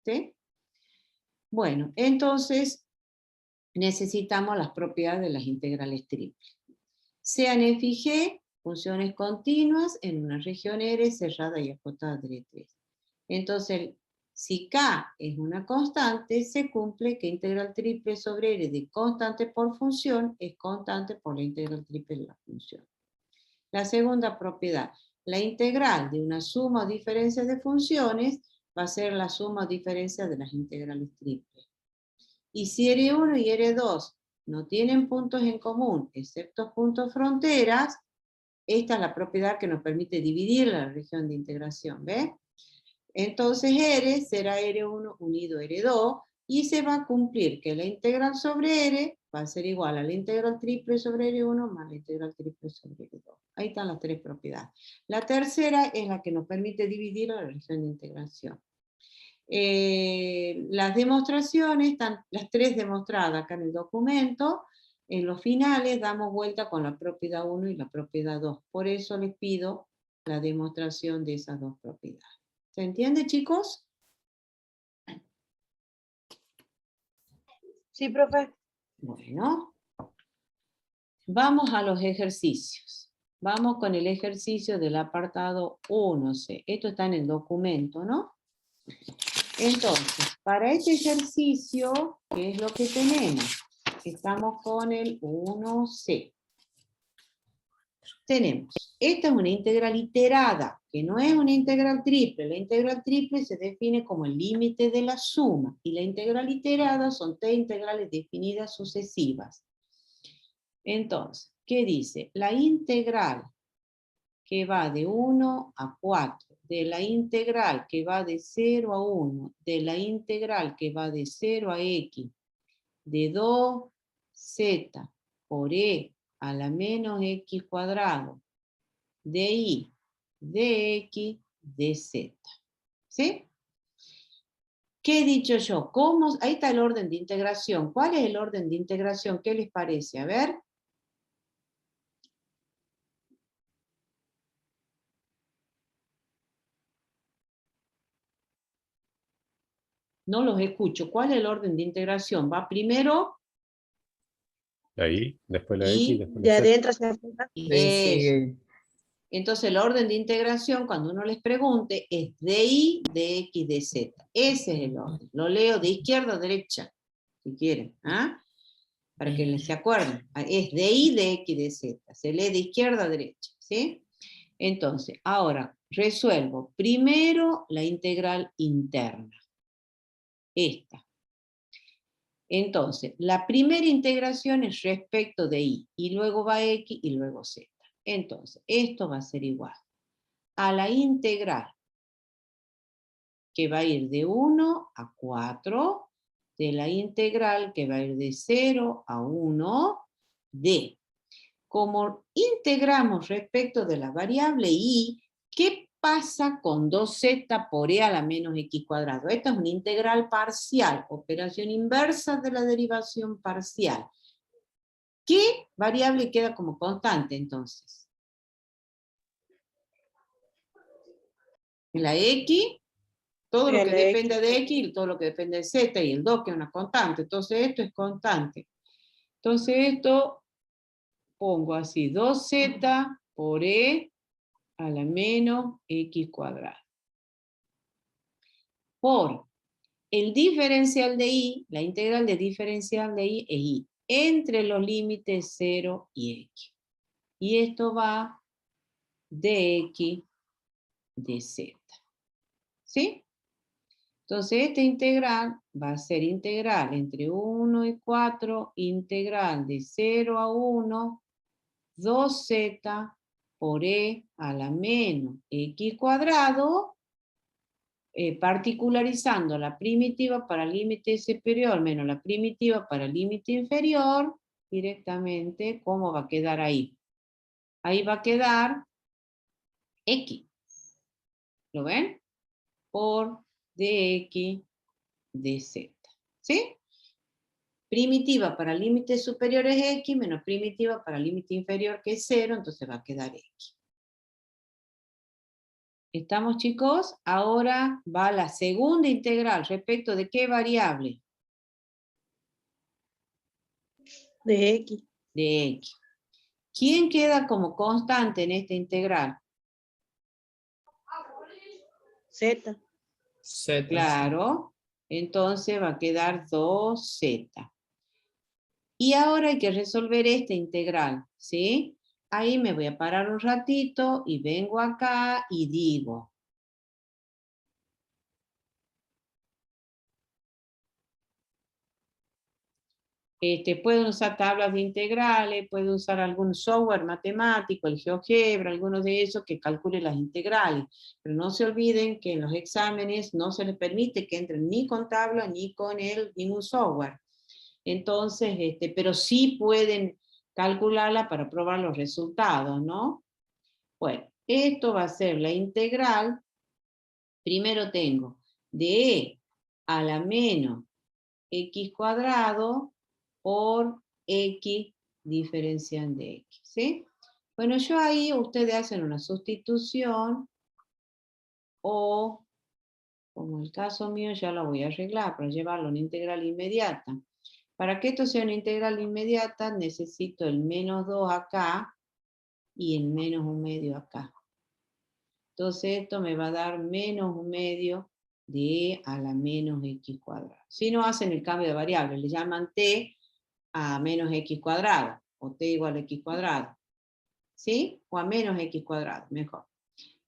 ¿Sí? Bueno, entonces necesitamos las propiedades de las integrales triples. Sean f y g funciones continuas en una región R cerrada y acotada de 3. Entonces, si K es una constante, se cumple que integral triple sobre R de constante por función es constante por la integral triple de la función. La segunda propiedad, la integral de una suma o diferencia de funciones va a ser la suma o diferencia de las integrales triples. Y si R1 y R2 no tienen puntos en común, excepto puntos fronteras, esta es la propiedad que nos permite dividir la región de integración, ¿ves? Entonces R será R1 unido a R2, y se va a cumplir que la integral sobre R va a ser igual a la integral triple sobre R1 más la integral triple sobre R2. Ahí están las tres propiedades. La tercera es la que nos permite dividir la región de integración. Las demostraciones, están las tres demostradas acá en el documento. En los finales damos vuelta con la propiedad 1 y la propiedad 2. Por eso les pido la demostración de esas dos propiedades. ¿Se entiende, chicos? Sí, profe. Bueno, vamos a los ejercicios. Vamos con el ejercicio del apartado 1C. Esto está en el documento, ¿no? Entonces, para este ejercicio, ¿qué es lo que tenemos? Estamos con el 1C. Tenemos, esta es una integral iterada, que no es una integral triple. La integral triple se define como el límite de la suma, y la integral iterada son tres integrales definidas sucesivas. Entonces, ¿qué dice? La integral que va de 1 a 4, de la integral que va de 0 a 1, de la integral que va de 0 a x, de 2z por e a la menos x cuadrado, de y, de x, de z. ¿Sí? ¿Qué he dicho yo? ¿Cómo? Ahí está el orden de integración. ¿Cuál es el orden de integración? ¿Qué les parece? A ver. No los escucho. ¿Cuál es el orden de integración? Va primero Ahí, después la y X, después De la Z. adentro hacia afuera. De ahí eso. sigue. Entonces el orden de integración, cuando uno les pregunte, es de Y, de X, de Z. Ese es el orden. Lo leo de izquierda a derecha, si quieren, ¿ah? Para que se acuerden. Es de Y, de X, de Z. Se lee de izquierda a derecha, ¿sí? Entonces, ahora resuelvo primero la integral interna. Esta. Entonces, la primera integración es respecto de Y, y luego va X y luego Z. Entonces, esto va a ser igual a la integral, que va a ir de 1 a 4, de la integral que va a ir de 0 a 1, de. Como integramos respecto de la variable y, ¿qué pasa con 2z por e a la menos x cuadrado? Esta es una integral parcial, operación inversa de la derivación parcial. ¿Qué variable queda como constante entonces? La x, todo lo que La depende de x y todo lo que depende de z, y el 2 que es una constante. Entonces esto es constante. Entonces esto pongo así, 2z por e a la menos x cuadrado. Por el diferencial de y, la integral de diferencial de y es y, entre los límites 0 y x. Y esto va de x de z. ¿Sí? Entonces esta integral va a ser integral entre 1 y 4, integral de 0 a 1, 2z por e a la menos x cuadrado, particularizando la primitiva para límite superior menos la primitiva para límite inferior, directamente, ¿cómo va a quedar ahí? Ahí va a quedar x. ¿Lo ven? Por dx dz. ¿Sí? Primitiva para límite superior es x, menos primitiva para límite inferior que es 0, entonces va a quedar x. ¿Estamos, chicos? Ahora va la segunda integral, ¿respecto de qué variable? de X. De x. ¿Quién queda como constante en esta integral? Z. Z. Claro, entonces va a quedar 2z. Y ahora hay que resolver esta integral, ¿sí? Ahí me voy a parar un ratito y vengo acá y digo, pueden usar tablas de integrales, pueden usar algún software matemático, el GeoGebra, algunos de esos que calcule las integrales. Pero no se olviden que en los exámenes no se les permite que entren ni con tabla ni con ningún software. Entonces, pero sí pueden calcularla para probar los resultados, ¿no? Bueno, esto va a ser la integral. Primero tengo de e a la menos x cuadrado por x diferencial de x, ¿sí? Bueno, yo ahí ustedes hacen una sustitución o, como el caso mío, ya la voy a arreglar para llevarlo a una integral inmediata. Para que esto sea una integral inmediata, necesito el menos 2 acá y el menos 1/2 acá. Entonces esto me va a dar menos 1/2 de e a la menos x cuadrado. Si no hacen el cambio de variable, le llaman t a menos x cuadrado, o t igual a x cuadrado. ¿Sí? O a menos x cuadrado, mejor.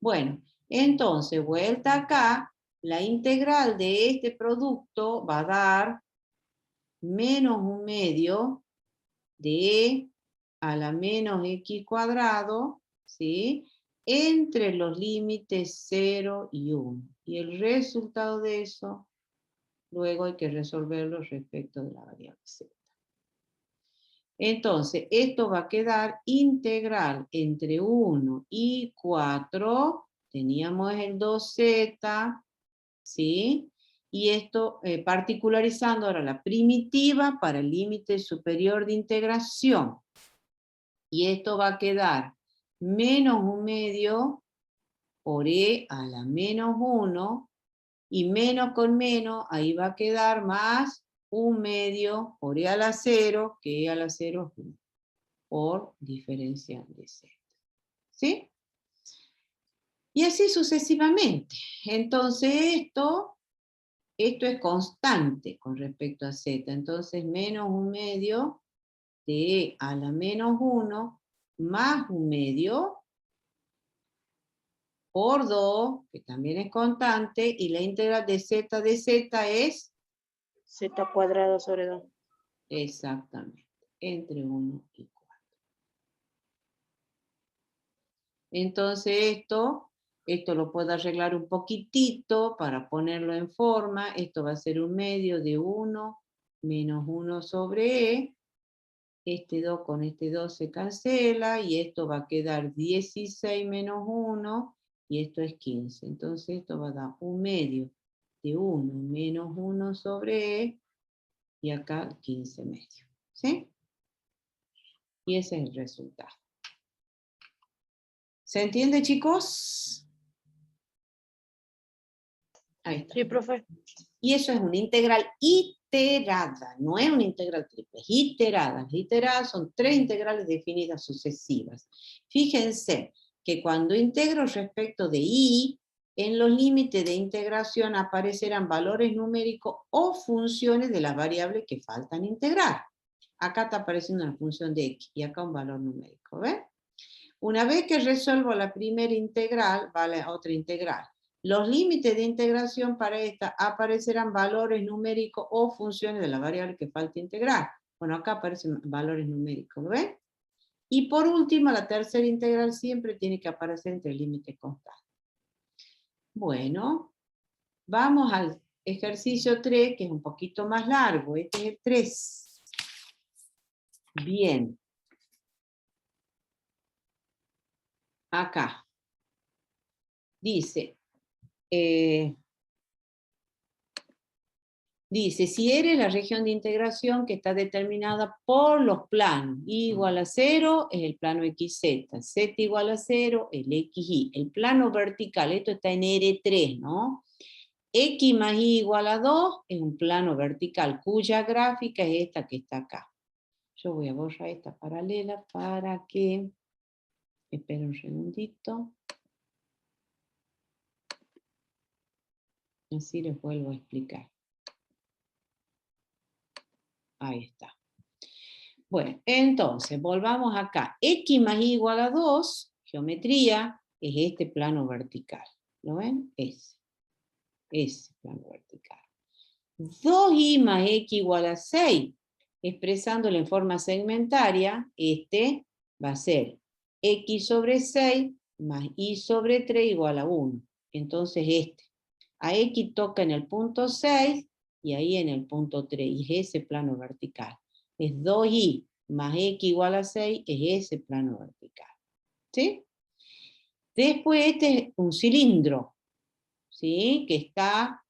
Bueno, entonces, vuelta acá, la integral de este producto va a dar menos 1/2 de e a la menos x cuadrado, ¿sí? Entre los límites 0 y 1. Y el resultado de eso, luego hay que resolverlo respecto de la variable z. Entonces, esto va a quedar integral entre 1 y 4. Teníamos el 2z, ¿sí? Y esto, particularizando ahora la primitiva para el límite superior de integración. Y esto va a quedar menos 1/2 por e a la menos 1 y menos con menos, ahí va a quedar más 1/2 por e a la 0, que e a la 0 es 1, por diferencia de z. ¿Sí? Y así sucesivamente. Entonces esto es constante con respecto a z. Entonces menos 1/2 de e a la menos 1 más 1/2 por 2, que también es constante, y la integral de z es Z² sobre 2. exactamente entre 1 y 4. Entonces esto lo puedo arreglar un poquitito para ponerlo en forma. Esto va a ser 1/2 de 1 menos 1 sobre e. Este 2 con este 2 se cancela, y esto va a quedar 16 menos 1, y esto es 15. Entonces esto va a dar 1/2 de 1 menos 1 sobre e, y acá 15/2. ¿Sí? Y ese es el resultado. ¿Se entiende, chicos? Ahí está. Sí, profe. Y eso es una integral iterada, no es una integral triple, es iterada. Las iteradas son 3 integrales definidas sucesivas. Fíjense que cuando integro respecto de y, en los límites de integración aparecerán valores numéricos o funciones de las variables que faltan integrar. Acá está apareciendo una función de x y acá un valor numérico, ¿ven? Una vez que resuelvo la primera integral, va la otra integral. Los límites de integración para esta aparecerán valores numéricos o funciones de la variable que falta integrar. Bueno, acá aparecen valores numéricos, ¿lo ven? Y por último, la tercera integral siempre tiene que aparecer entre límites constantes. Bueno, vamos al ejercicio 3, que es un poquito más largo. Este es el 3. Bien. Acá. Dice, si eres la región de integración que está determinada por los planos, y igual a 0 es el plano XZ, Z igual a 0 el XY. El plano vertical, esto está en R3, ¿no? X más Y igual a 2 es un plano vertical, cuya gráfica es esta que está acá. Yo voy a borrar esta paralela para que... Espera un segundito. Así les vuelvo a explicar. Ahí está. Bueno, entonces, volvamos acá. X más Y igual a 2, geometría, es este plano vertical. ¿Lo ven? Ese plano vertical. 2y más x igual a 6, expresándolo en forma segmentaria, este va a ser x sobre 6 más y sobre 3 igual a 1. Entonces este. A x toca en el punto 6 y ahí en el punto 3, y es ese plano vertical. Es 2y más x igual a 6, es ese plano vertical. ¿Sí? Después este es un cilindro, ¿sí? Que está,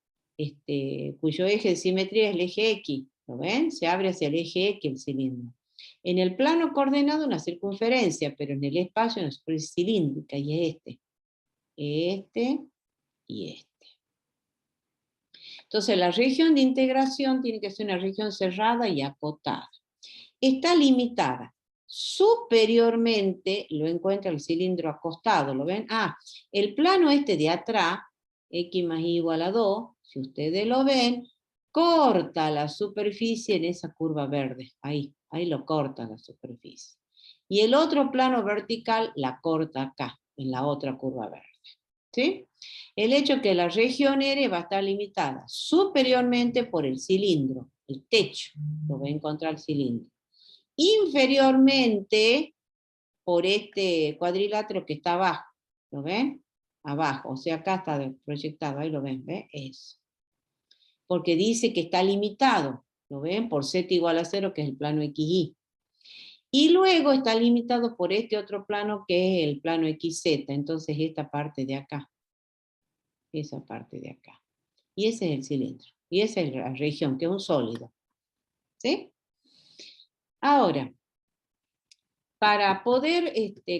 cuyo eje de simetría es el eje X. ¿Lo ven? Se abre hacia el eje X el cilindro. En el plano coordenado una circunferencia, pero en el espacio una superficie cilíndrica, y es este. Este y este. Entonces la región de integración tiene que ser una región cerrada y acotada. Está limitada. Superiormente lo encuentra el cilindro acostado, ¿lo ven? El plano este de atrás, x más y igual a 2, si ustedes lo ven, corta la superficie en esa curva verde. Ahí lo corta la superficie. Y el otro plano vertical la corta acá, en la otra curva verde. ¿Sí? El hecho que la región R va a estar limitada superiormente por el cilindro, el techo, lo va a encontrar el cilindro. Inferiormente por este cuadrilátero que está abajo, ¿lo ven? Abajo, o sea, acá está proyectado, ahí lo ven, ¿ven? Eso. Porque dice que está limitado, ¿lo ven? Por z igual a 0, que es el plano XY. Y luego está limitado por este otro plano, que es el plano XZ, entonces esta parte de acá. Esa parte de acá. Y ese es el cilindro. Y esa es la región, que es un sólido. ¿Sí? Ahora, para poder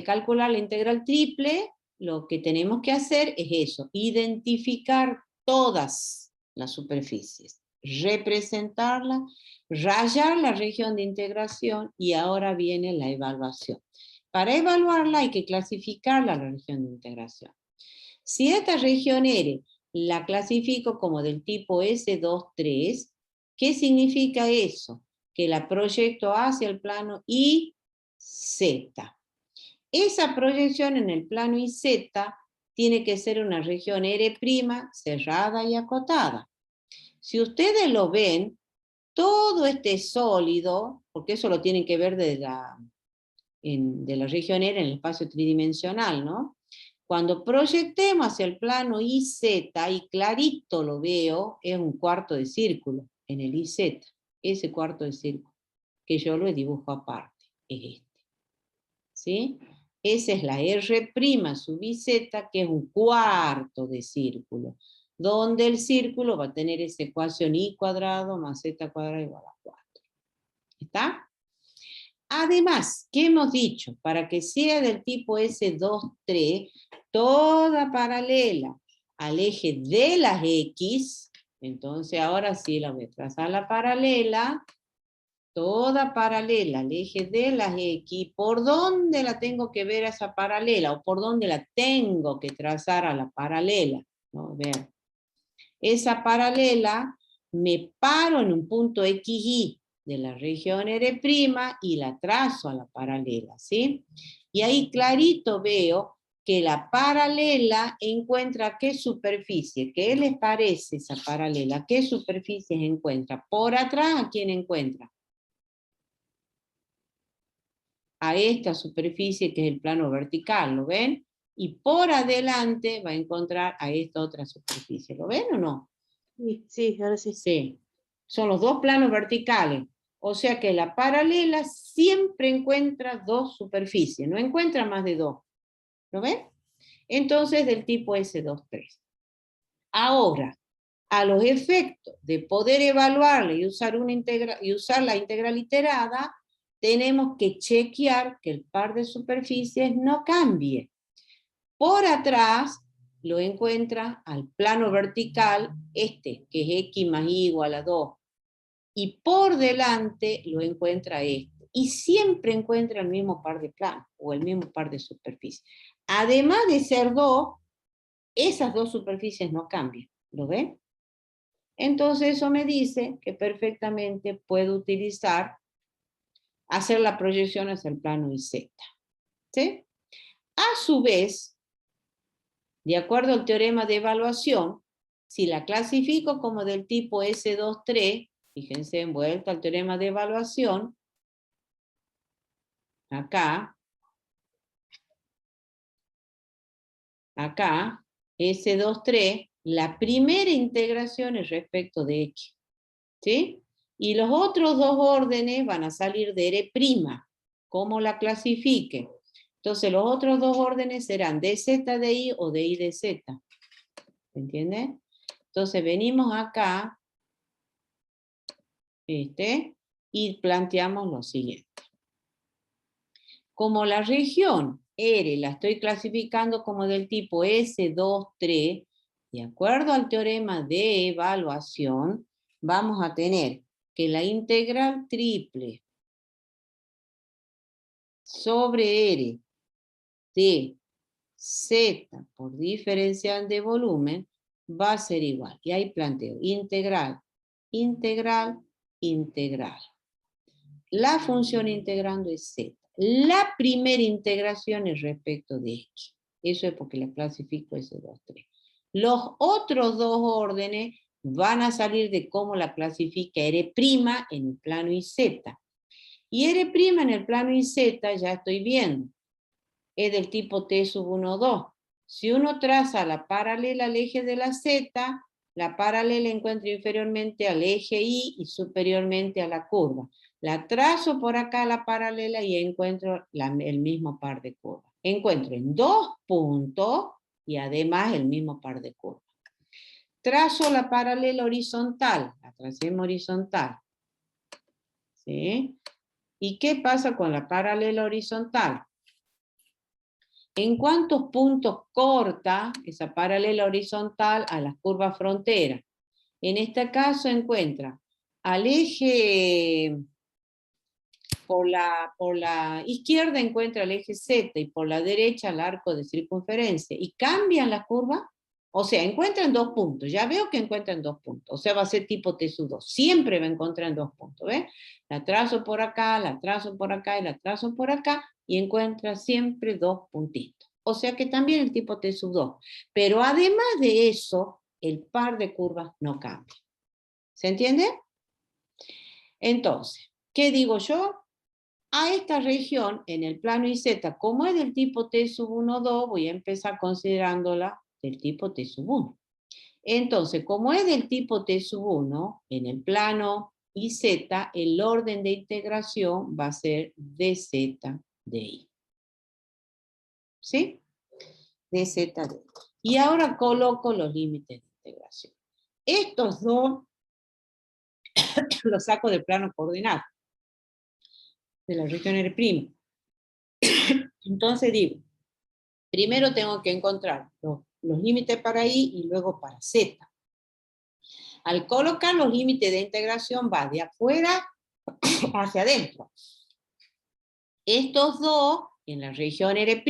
calcular la integral triple, lo que tenemos que hacer es eso, identificar todas las superficies, representarla, rayar la región de integración y ahora viene la evaluación. Para evaluarla hay que clasificarla a la región de integración. Si esta región R la clasifico como del tipo S2,3, ¿qué significa eso? Que la proyecto hacia el plano IZ. Esa proyección en el plano IZ tiene que ser una región R' cerrada y acotada. Si ustedes lo ven, todo este sólido, porque eso lo tienen que ver de la región R en el espacio tridimensional, ¿no? Cuando proyectemos hacia el plano IZ, y clarito lo veo, es un cuarto de círculo en el IZ, ese cuarto de círculo, que yo lo dibujo aparte, es este. ¿Sí? Esa es la R' sub IZ, que es un cuarto de círculo, donde el círculo va a tener esa ecuación I cuadrado más Z cuadrado igual a 4. ¿Está? Además, ¿qué hemos dicho? Para que sea del tipo S2,3, toda paralela al eje de las X, entonces ahora sí la voy a trazar la paralela, toda paralela al eje de las X. ¿Por dónde la tengo que ver a esa paralela? ¿O por dónde la tengo que trazar a la paralela? ¿No? Vean. Esa paralela me paro en un punto XY de la región R' y la trazo a la paralela, ¿sí? Y ahí clarito veo que la paralela encuentra qué superficie. ¿Qué les parece esa paralela? ¿Qué superficies encuentra? Por atrás, ¿a quién encuentra? A esta superficie que es el plano vertical, ¿lo ven? Y por adelante va a encontrar a esta otra superficie, ¿lo ven o no? Sí, ahora sí. Sí, son los dos planos verticales, o sea que la paralela siempre encuentra dos superficies, no encuentra más de dos, ¿lo ven? Entonces del tipo S2,3. Ahora, a los efectos de poder evaluarla y usar la integral iterada, tenemos que chequear que el par de superficies no cambie. Por atrás lo encuentra al plano vertical, que es X más Y igual a 2. Y por delante lo encuentra este. Y siempre encuentra el mismo par de planos, o el mismo par de superficies. Además de ser 2, esas dos superficies no cambian. ¿Lo ven? Entonces eso me dice que perfectamente puedo hacer la proyección hacia el plano IZ. ¿Sí? A su vez, de acuerdo al teorema de evaluación, si la clasifico como del tipo S2,3, fíjense, en vuelta al teorema de evaluación, acá, S2,3, la primera integración es respecto de X. ¿Sí? Y los otros dos órdenes van a salir de R', ¿cómo la clasifique? Entonces los otros dos órdenes serán dz de I o de I de Z. ¿Entienden? Entonces venimos acá, y planteamos lo siguiente. Como la región R la estoy clasificando como del tipo S2,3, de acuerdo al teorema de evaluación, vamos a tener que la integral triple sobre R de Z por diferencial de volumen va a ser igual. Y ahí planteo integral, integral, integral. La función integrando es Z. La primera integración es respecto de X. Eso es porque la clasifico S2,3. Los otros dos órdenes van a salir de cómo la clasifica R' en el plano IZ. Y R' en el plano IZ ya estoy viendo. Es del tipo T sub 1, 2. Si uno traza la paralela al eje de la Z, la paralela encuentra inferiormente al eje Y y superiormente a la curva. La trazo por acá la paralela y encuentro el mismo par de curvas. Encuentro en dos puntos y además el mismo par de curvas. Trazo la paralela horizontal, la tracemos horizontal. ¿Sí? ¿Y qué pasa con la paralela horizontal? ¿En cuántos puntos corta esa paralela horizontal a las curvas frontera? En este caso encuentra al eje, por la izquierda encuentra el eje Z y por la derecha el arco de circunferencia. ¿Y cambian las curvas? O sea, encuentran 2 puntos. Ya veo que encuentran 2 puntos. O sea, va a ser tipo T sub 2. Siempre va a encontrar 2 puntos. ¿Ves? La trazo por acá, la trazo por acá y la trazo por acá. Y encuentra siempre 2 puntitos. O sea que también el tipo T sub 2. Pero además de eso, el par de curvas no cambia. ¿Se entiende? Entonces, ¿qué digo yo? A esta región, en el plano IZ, como es del tipo T sub 1, 2, voy a empezar considerándola del tipo T sub 1. Entonces, como es del tipo T sub 1, en el plano IZ, el orden de integración va a ser dz de I. ¿Sí? Dz de I. Y ahora coloco los límites de integración. Estos dos los saco del plano coordinado, de la región R'. Entonces digo, primero tengo que encontrar los límites para I y luego para Z. Al colocar los límites de integración va de afuera hacia adentro. Estos dos en la región R'.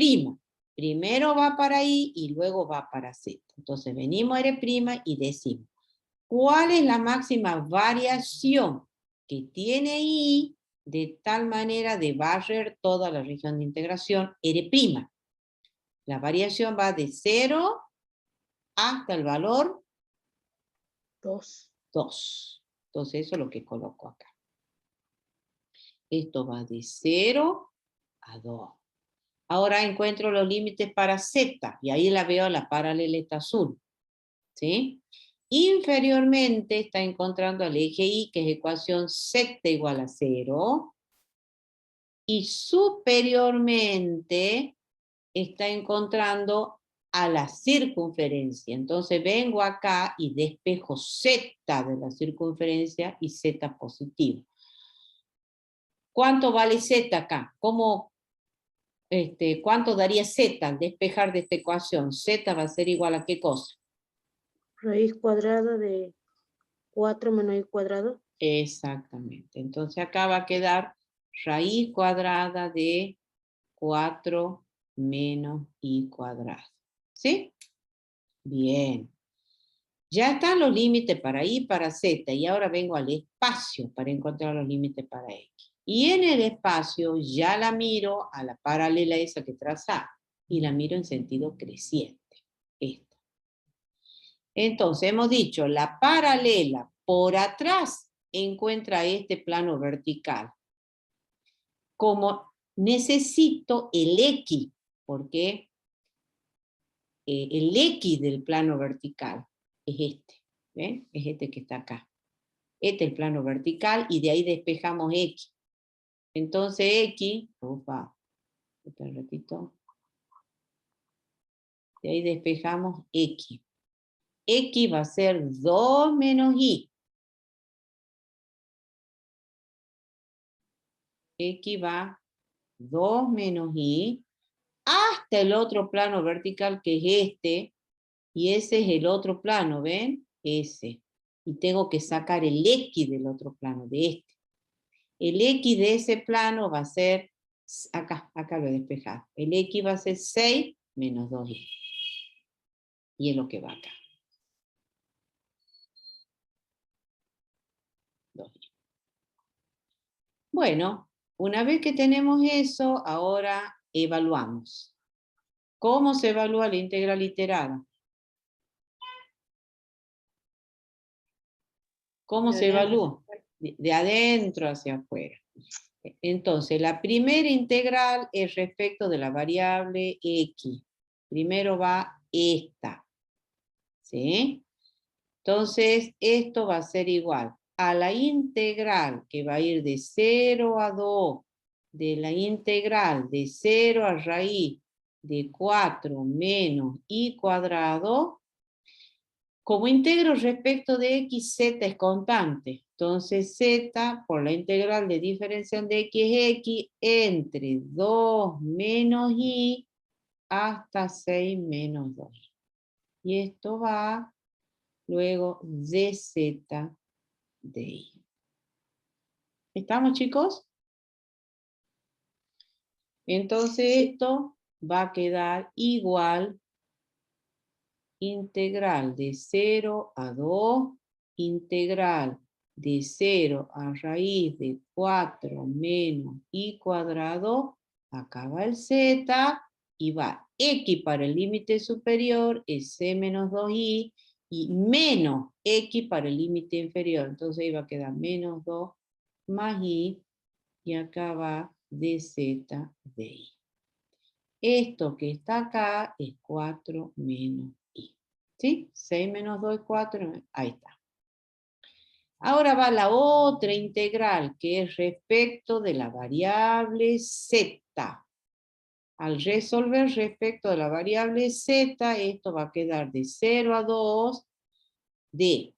Primero va para I y luego va para Z. Entonces venimos a R' y decimos, ¿cuál es la máxima variación que tiene I de tal manera de barrer toda la región de integración R'? La variación va de 0 hasta el valor 2. 2. Entonces eso es lo que coloco acá. Esto va de 0 a 2. Ahora encuentro los límites para Z, y ahí la veo la paraleleta azul. ¿Sí? Inferiormente está encontrando el eje Y, que es ecuación Z igual a 0. Y superiormente está encontrando a la circunferencia. Entonces vengo acá y despejo Z de la circunferencia y Z positivo. ¿Cuánto vale Z acá? ¿Cuánto daría Z al despejar de esta ecuación? Z va a ser igual a ¿qué cosa? Raíz cuadrada de 4 menos I cuadrado. Exactamente. Entonces acá va a quedar raíz cuadrada de 4 menos I cuadrado. ¿Sí? Bien. Ya están los límites para I, para Z, y ahora vengo al espacio para encontrar los límites para X. Y en el espacio ya la miro a la paralela esa que traza, y la miro en sentido creciente. Esta. Entonces hemos dicho, la paralela por atrás encuentra este plano vertical. Como necesito el X, porque el X del plano vertical es este. ¿Ven? Es este que está acá. Este es el plano vertical y de ahí despejamos X. Entonces X, opa, un ratito. De ahí despejamos X. X va a ser 2 menos I. X va 2 menos I hasta el otro plano vertical que es este, y ese es el otro plano, ¿ven? Ese. Y tengo que sacar el X del otro plano, de este. El X de ese plano va a ser, acá lo he despejado. El X va a ser 6 menos 2i. Y es lo que va acá. 2i. Bueno, una vez que tenemos eso, ahora evaluamos. ¿Cómo se evalúa la integral iterada? ¿Cómo se evalúa? De adentro hacia afuera. Entonces, la primera integral es respecto de la variable X. Primero va esta. ¿Sí? Entonces, esto va a ser igual a la integral que va a ir de 0 a 2, de la integral de 0 a raíz de 4 menos I cuadrado. Como integro respecto de x, z es constante. Entonces z por la integral de diferenciación de x es x entre 2 menos i hasta 6 menos 2. Y esto va luego dz de i. ¿Estamos, chicos? Entonces esto va a quedar igual integral de 0 a 2, integral de 0 a raíz de 4 menos i cuadrado, acá va el z, y va x para el límite superior, es c menos 2i, y menos x para el límite inferior. Entonces ahí va a quedar menos 2 más i, y acá va dz de i. Esto que está acá es 4 menos i. ¿Sí? 6 menos 2 es 4, ahí está. Ahora va la otra integral, que es respecto de la variable z. Al resolver respecto de la variable z, esto va a quedar de 0 a 2, de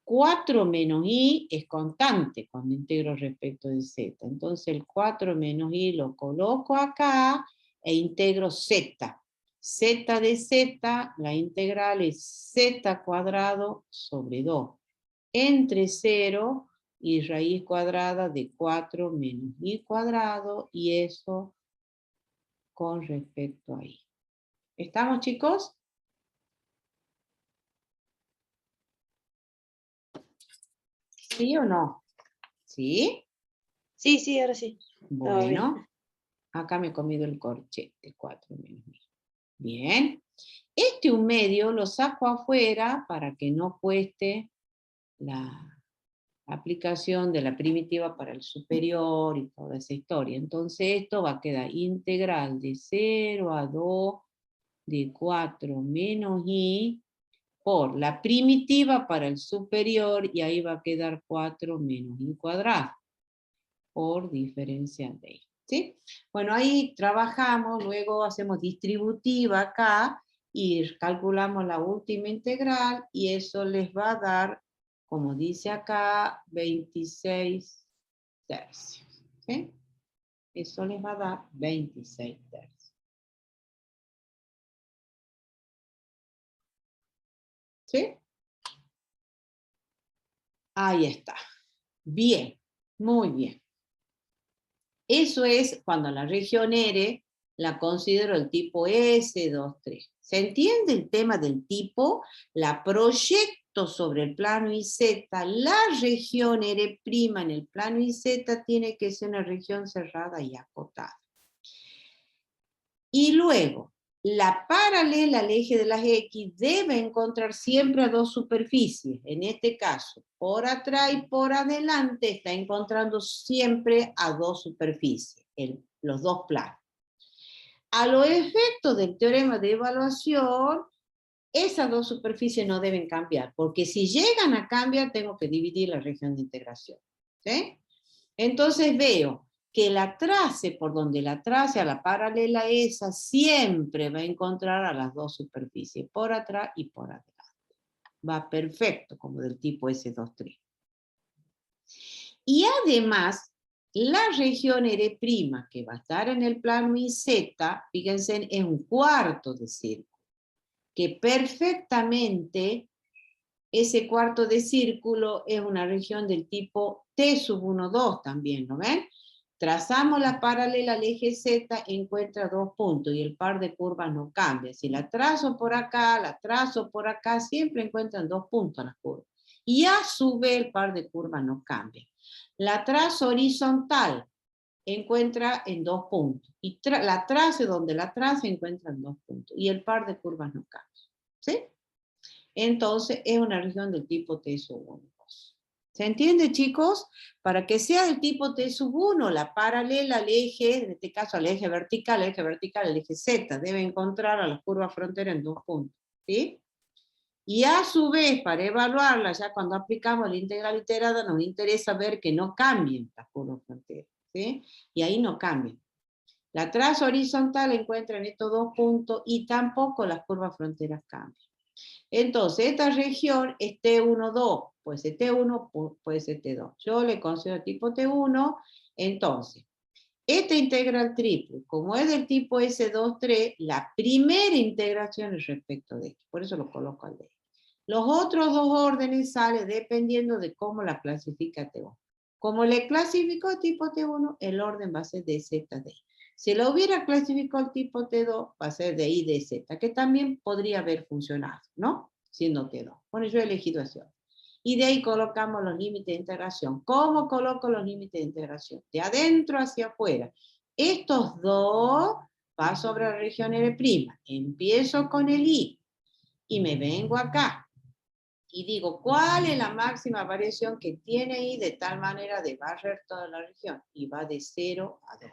4 menos i es constante cuando integro respecto de z. Entonces el 4 menos i lo coloco acá e integro z. Z de z, la integral es z cuadrado sobre 2. Entre 0 y raíz cuadrada de 4 menos i cuadrado, y eso con respecto a i. ¿Estamos, chicos? ¿Sí o no? ¿Sí? Sí, sí, ahora sí. Estaba bien. Bueno, acá me he comido el corchete, 4 menos i. Bien. Este 1/2 lo saco afuera para que no cueste la aplicación de la primitiva para el superior y toda esa historia. Entonces esto va a quedar integral de 0 a 2 de 4 menos i por la primitiva para el superior, y ahí va a quedar 4 menos i cuadrado por diferencia de i. ¿Sí? Bueno, ahí trabajamos, luego hacemos distributiva acá y calculamos la última integral, y eso les va a dar, como dice acá, 26 tercios. ¿Sí? Eso les va a dar 26 tercios. ¿Sí? Ahí está. Bien, muy bien. Eso es cuando la región R la considero el tipo S23. ¿Se entiende el tema del tipo? La proyecto sobre el plano IZ, la región R' en el plano IZ tiene que ser una región cerrada y acotada. Y luego, la paralela al eje de las X debe encontrar siempre a dos superficies. En este caso, por atrás y por adelante está encontrando siempre a dos superficies, los dos planos. A los efectos del teorema de evaluación, esas dos superficies no deben cambiar, porque si llegan a cambiar, tengo que dividir la región de integración. ¿Sí? Entonces veo que la trace, por donde la trace a la paralela esa, siempre va a encontrar a las dos superficies, por atrás y por adelante. Va perfecto, como del tipo S23. Y además, la región R', que va a estar en el plano IZ, fíjense, es un cuarto de círculo, que perfectamente ese cuarto de círculo es una región del tipo T⁻², también, ¿no ven? Trazamos la paralela al eje Z, encuentra dos puntos y el par de curvas no cambia. Si la trazo por acá, la trazo por acá, siempre encuentran dos puntos las curvas. Y a su vez el par de curvas no cambia. La trazo horizontal, encuentra en dos puntos. Y la trace donde la trace, encuentra en dos puntos. Y el par de curvas no cambia. ¿Sí? Entonces es una región del tipo T⁻². ¿Se entiende, chicos? Para que sea del tipo T⁻², la paralela al eje, en este caso al eje vertical, al eje Z, debe encontrar a las curvas fronteras en dos puntos. ¿Sí? Y a su vez, para evaluarla, ya cuando aplicamos la integral iterada, nos interesa ver que no cambien las curvas fronteras. ¿Sí? Y ahí no cambian. La traza horizontal encuentra en estos dos puntos y tampoco las curvas fronteras cambian. Entonces, esta región es T1,2, puede ser T1, puede ser T2. Yo le considero tipo T1, entonces, Esta integral triple, como es del tipo S2,3, la primera integración es respecto de X. Por eso lo coloco al D. Los otros dos órdenes salen dependiendo de cómo la clasifica T1. Como le clasificó tipo T1, el orden va a ser de Z de I. Si lo hubiera clasificado el tipo T2, va a ser de I de Z, que también podría haber funcionado, ¿no? Siendo T2. Bueno, yo he elegido así. Y de ahí colocamos los límites de integración. ¿Cómo coloco los límites de integración? De adentro hacia afuera. Estos dos van sobre la región R'. Empiezo con el I y me vengo acá. Y digo, ¿cuál es la máxima variación que tiene I de tal manera de barrer toda la región? Y va de 0 a 2.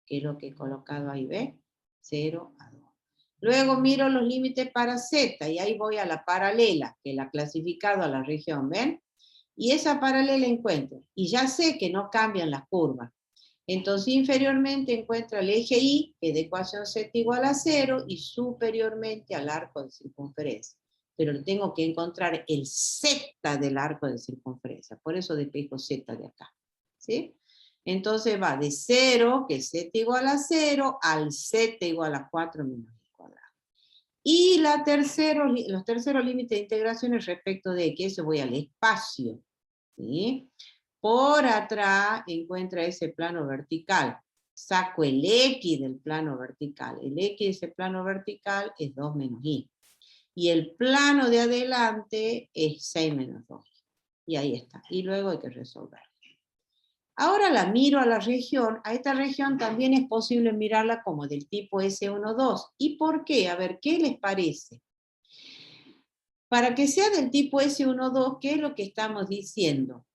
¿Qué es lo que he colocado ahí? ¿Ve? 0 a 2. Luego miro los límites para Z y ahí voy a la paralela, que la he clasificado a la región, ¿ven? Y esa paralela encuentro. Y ya sé que no cambian las curvas. Entonces inferiormente encuentro el eje Y, que de ecuación Z igual a 0, y superiormente al arco de circunferencia. Pero tengo que encontrar el Z del arco de circunferencia. Por eso despejo Z de acá. ¿Sí? Entonces va de 0, que es Z igual a 0, al Z igual a 4 menos I cuadrado. Y los terceros límites de integración es respecto de que eso voy al espacio. ¿Sí? Por atrás encuentra ese plano vertical. Saco el X del plano vertical. El X de ese plano vertical es 2 menos I. Y el plano de adelante es 6 menos 2. Y ahí está. Y luego hay que resolver. Ahora la miro a la región. A esta región también es posible mirarla como del tipo S1,2. ¿Y por qué? A ver, ¿qué les parece? Para que sea del tipo S1,2, ¿qué es lo que estamos diciendo?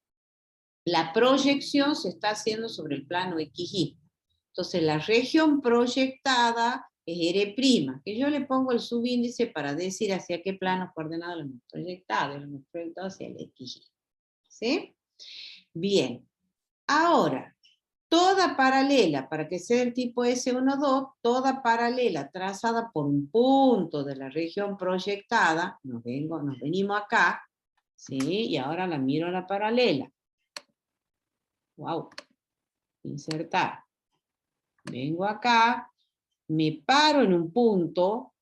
La proyección se está haciendo sobre el plano XY. Entonces la región proyectada es R', que yo le pongo el subíndice para decir hacia qué plano coordenado lo hemos proyectado. Lo hemos proyectado hacia el XY. ¿Sí? Bien. Ahora, toda paralela, para que sea el tipo S1,2, toda paralela trazada por un punto de la región proyectada, nos venimos acá, ¿sí? Y ahora la miro a la paralela. Wow. Insertar. Vengo acá, me paro en un punto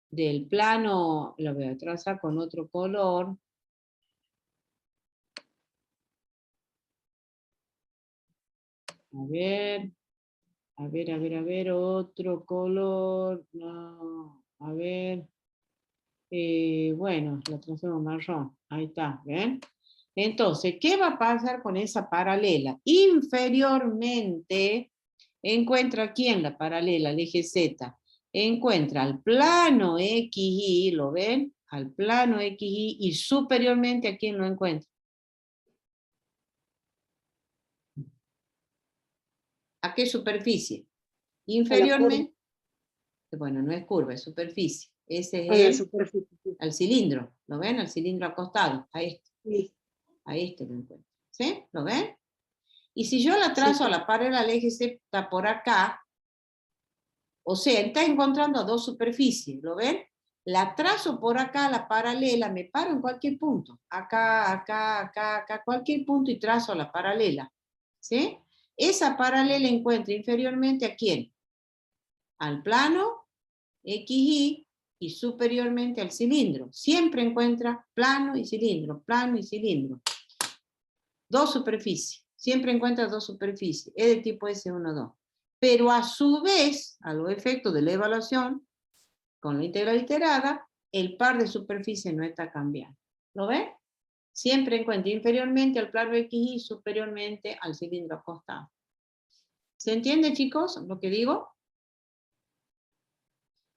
del plano, lo voy a trazar con otro color. A ver, otro color, no, a ver, bueno, la trazamos marrón, ahí está, ¿ven? Entonces, ¿qué va a pasar con esa paralela? Inferiormente, encuentra aquí en la paralela, el eje Z, encuentra al plano XY, ¿lo ven? Al plano XY, y superiormente, ¿a quién lo encuentra? ¿A qué superficie? Inferiormente, bueno, no es curva, es superficie. Ese es al cilindro, ¿lo ven? Al cilindro acostado, a este. Sí. A este lo encuentro. ¿Sí? ¿Lo ven? Y si yo la trazo a la paralela al eje Z por acá, o sea, está encontrando dos superficies, ¿lo ven? La trazo por acá, la paralela, me paro en cualquier punto. Acá, cualquier punto y trazo la paralela. ¿Sí? Esa paralela encuentra inferiormente ¿a quién? Al plano XY y superiormente al cilindro. Siempre encuentra plano y cilindro, plano y cilindro. Dos superficies. Siempre encuentra dos superficies. Es de tipo S1,2. Pero a su vez, a los efectos de la evaluación, con la integral iterada, el par de superficies no está cambiando. ¿Lo ven? Siempre encuentra inferiormente al plano XY y superiormente al cilindro acostado. ¿Se entiende, chicos, lo que digo?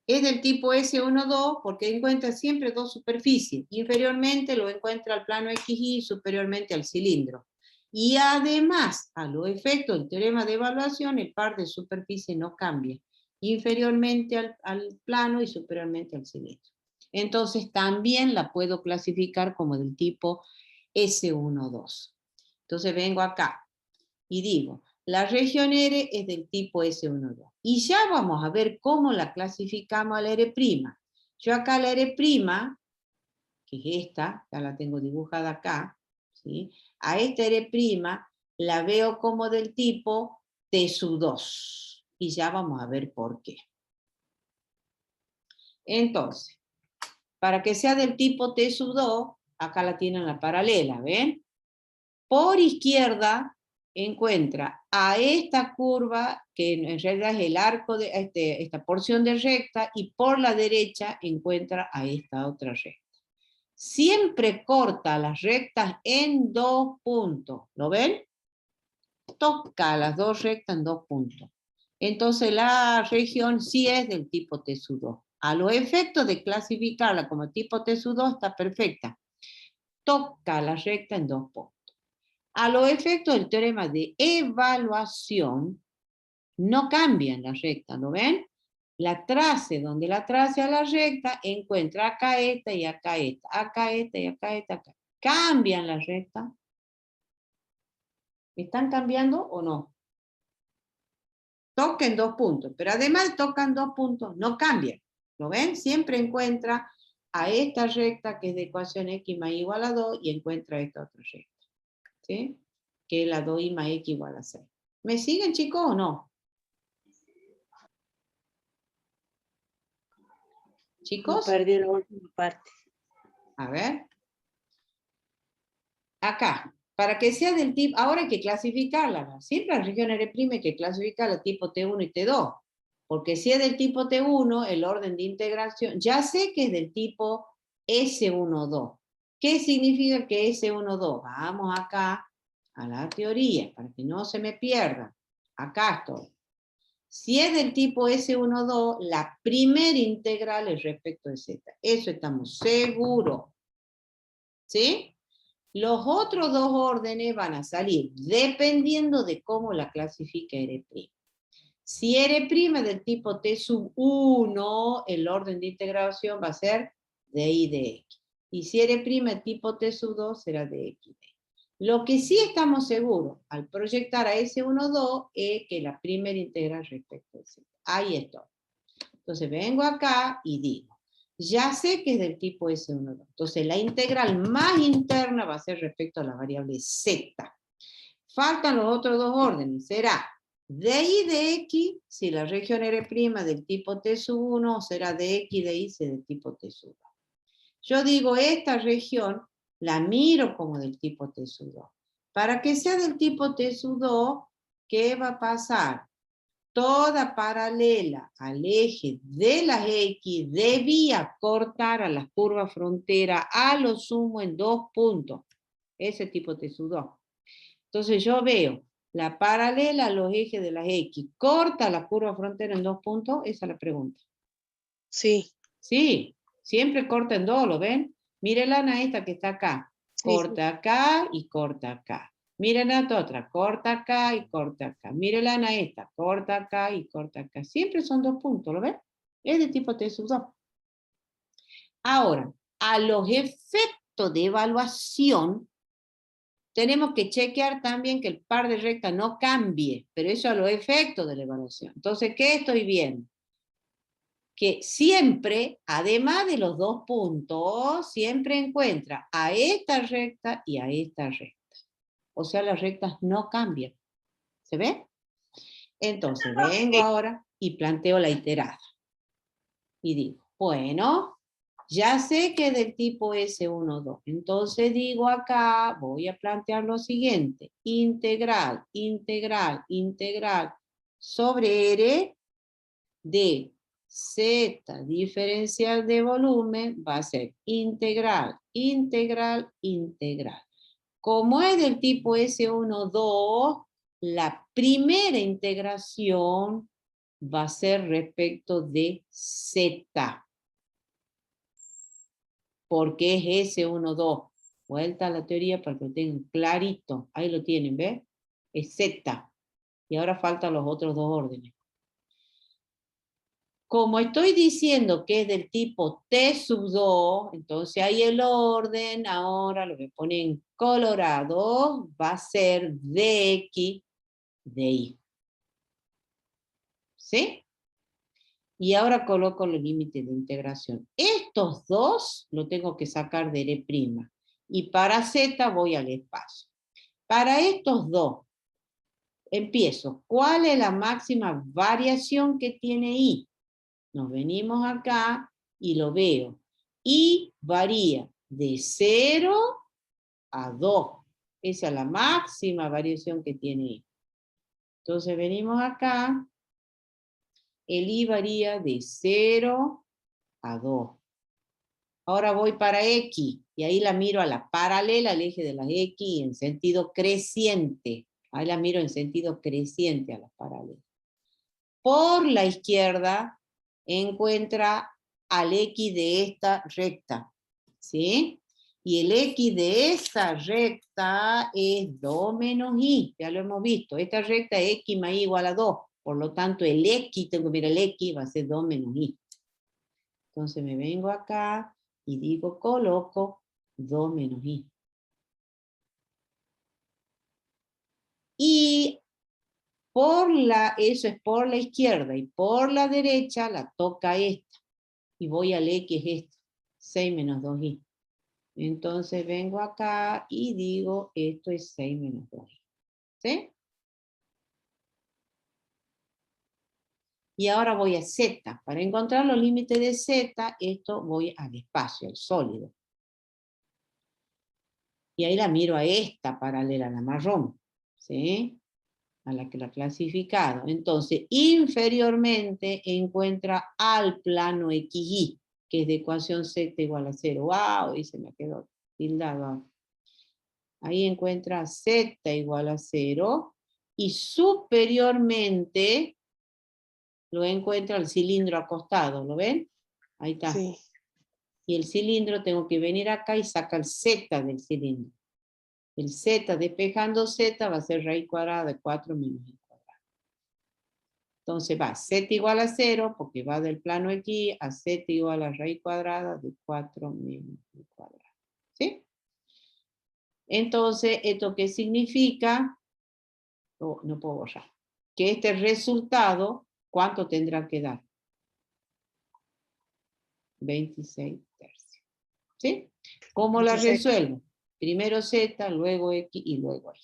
Es del tipo S1,2 porque encuentra siempre dos superficies. Inferiormente lo encuentra al plano XY y superiormente al cilindro. Y además, a los efectos del teorema de evaluación, el par de superficie no cambia. Inferiormente al plano y superiormente al cilindro. Entonces también la puedo clasificar como del tipo S1,2. Entonces vengo acá y digo, la región R es del tipo S1,2. Y ya vamos a ver cómo la clasificamos a la R'. Yo acá la R', que es esta, ya la tengo dibujada acá, ¿sí? A esta R' la veo como del tipo T sub 2. Y ya vamos a ver por qué. Entonces, para que sea del tipo T sub 2, acá la tienen la paralela, ¿ven? Por izquierda encuentra a esta curva, que en realidad es el arco de esta porción de recta, y por la derecha encuentra a esta otra recta. Siempre corta las rectas en 2 puntos. ¿Lo ven? Toca las dos rectas en 2 puntos. Entonces la región sí es del tipo T sub 2. A los efectos de clasificarla como tipo T sub 2 está perfecta. Toca la recta en 2 puntos. A los efectos del teorema de evaluación, no cambian la recta, ¿lo ven? La trace, donde la trace a la recta, encuentra acá esta y acá esta, acá esta y acá esta, acá. ¿Cambian la recta? ¿Están cambiando o no? Toca en 2 puntos, pero además tocan 2 puntos, no cambian. ¿Lo ven? Siempre encuentra a esta recta que es de ecuación x más y igual a 2 y encuentra esta otra recta. ¿Sí? Que es la 2y más x igual a 6. ¿Me siguen, chicos, o no? Me ¿Chicos? perdí la última parte. A ver. Acá, para que sea del tipo, ahora hay que clasificarla, ¿no? Siempre la región R' hay que clasificarla tipo T1 y T2, porque si es del tipo T1, el orden de integración, ya sé que es del tipo S12. ¿Qué significa que S12? Vamos acá a la teoría, para que no se me pierda. Acá estoy. Si es del tipo S12, la primera integral es respecto de Z. Eso estamos seguros. ¿Sí? Los otros dos órdenes van a salir dependiendo de cómo la clasifique R'. Si R' es del tipo T sub 1, el orden de integración va a ser de y de x. Y si R' es tipo T sub 2, será de x de y. Lo que sí estamos seguros al proyectar a S12 es que la primera integral respecto de Z. Ahí estoy. Entonces vengo acá y digo, ya sé que es del tipo S12. Entonces la integral más interna va a ser respecto a la variable Z. Faltan los otros dos órdenes. Será de y de x, si la región R' del tipo T sub 1, será de x de y si del tipo T sub 2. Yo digo, esta región la miro como del tipo T sub 2. Para que sea del tipo T sub 2, ¿qué va a pasar? Toda paralela al eje de las X debía cortar a las curvas frontera a lo sumo en 2 puntos. Ese tipo T sub 2. Entonces yo veo la paralela a los ejes de las X. ¿Corta la curva frontera en 2 puntos? Esa es la pregunta. Sí. Sí, siempre corta en 2, ¿lo ven? Miren la Ana esta que está acá. Corta acá y corta acá. Miren a esta otra, corta acá y corta acá. Miren la Ana esta, corta acá y corta acá. Siempre son 2 puntos, ¿lo ven? Es de tipo T sub 2. Ahora, a los efectos de evaluación, tenemos que chequear también que el par de rectas no cambie, pero eso a los efectos de la evaluación. Entonces, ¿qué estoy viendo? Que siempre, además de los 2 puntos, siempre encuentra a esta recta y a esta recta. O sea, las rectas no cambian. ¿Se ve? Entonces, vengo ahora y planteo la iterada. Y digo, bueno, ya sé que es del tipo S12. Entonces digo acá, voy a plantear lo siguiente. Integral, integral, integral sobre R de Z diferencial de volumen va a ser integral, integral, integral. Como es del tipo S12, la primera integración va a ser respecto de Z. Porque es S12. Vuelta a la teoría para que lo tengan clarito. Ahí lo tienen, ¿ves? Es Z. Y ahora faltan los otros dos órdenes. Como estoy diciendo que es del tipo T sub 2, entonces ahí el orden, ahora lo que pone en colorado, va a ser dx de y. ¿Sí? Y ahora coloco los límites de integración. Estos dos lo tengo que sacar de R'. Y para Z voy al espacio. Para estos dos, empiezo. ¿Cuál es la máxima variación que tiene I? Nos venimos acá y lo veo. I varía de 0 a 2. Esa es la máxima variación que tiene I. Entonces venimos acá. El I varía de 0 a 2. Ahora voy para X. Y ahí la miro a la paralela al eje de las X en sentido creciente. Ahí la miro en sentido creciente a las paralelas. Por la izquierda encuentra al X de esta recta. ¿Sí? Y el X de esta recta es 2 menos I. Ya lo hemos visto. Esta recta es X más I igual a 2. Por lo tanto, el X, tengo que ver el X, va a ser 2 menos I. Entonces me vengo acá y digo, coloco 2 menos I. Y eso es por la izquierda, y por la derecha la toca esta. Y voy al X este, 6 menos 2i. Entonces vengo acá y digo, esto es 6 menos 2i. ¿Sí? Y ahora voy a Z. Para encontrar los límites de Z, esto voy al espacio, al sólido. Y ahí la miro a esta paralela, la marrón. ¿Sí? A la que la he clasificado. Entonces, inferiormente encuentra al plano XY, que es de ecuación Z igual a 0. ¡Wow! Y se me quedó tildado. Ahí encuentra Z igual a 0. Y superiormente lo encuentra el cilindro acostado. ¿Lo ven? Ahí está. Sí. Y el cilindro tengo que venir acá y sacar el Z del cilindro. El Z despejando Z va a ser raíz cuadrada de 4 menos I cuadrado. Entonces va Z igual a 0, porque va del plano X a Z igual a raíz cuadrada de 4 menos I cuadrado. ¿Sí? Entonces, ¿esto qué significa? Oh, no puedo borrar. Que este resultado, ¿cuánto tendrá que dar? 26 tercios. ¿Sí? ¿Cómo la 26. resuelvo? Primero Z, luego X y luego Y.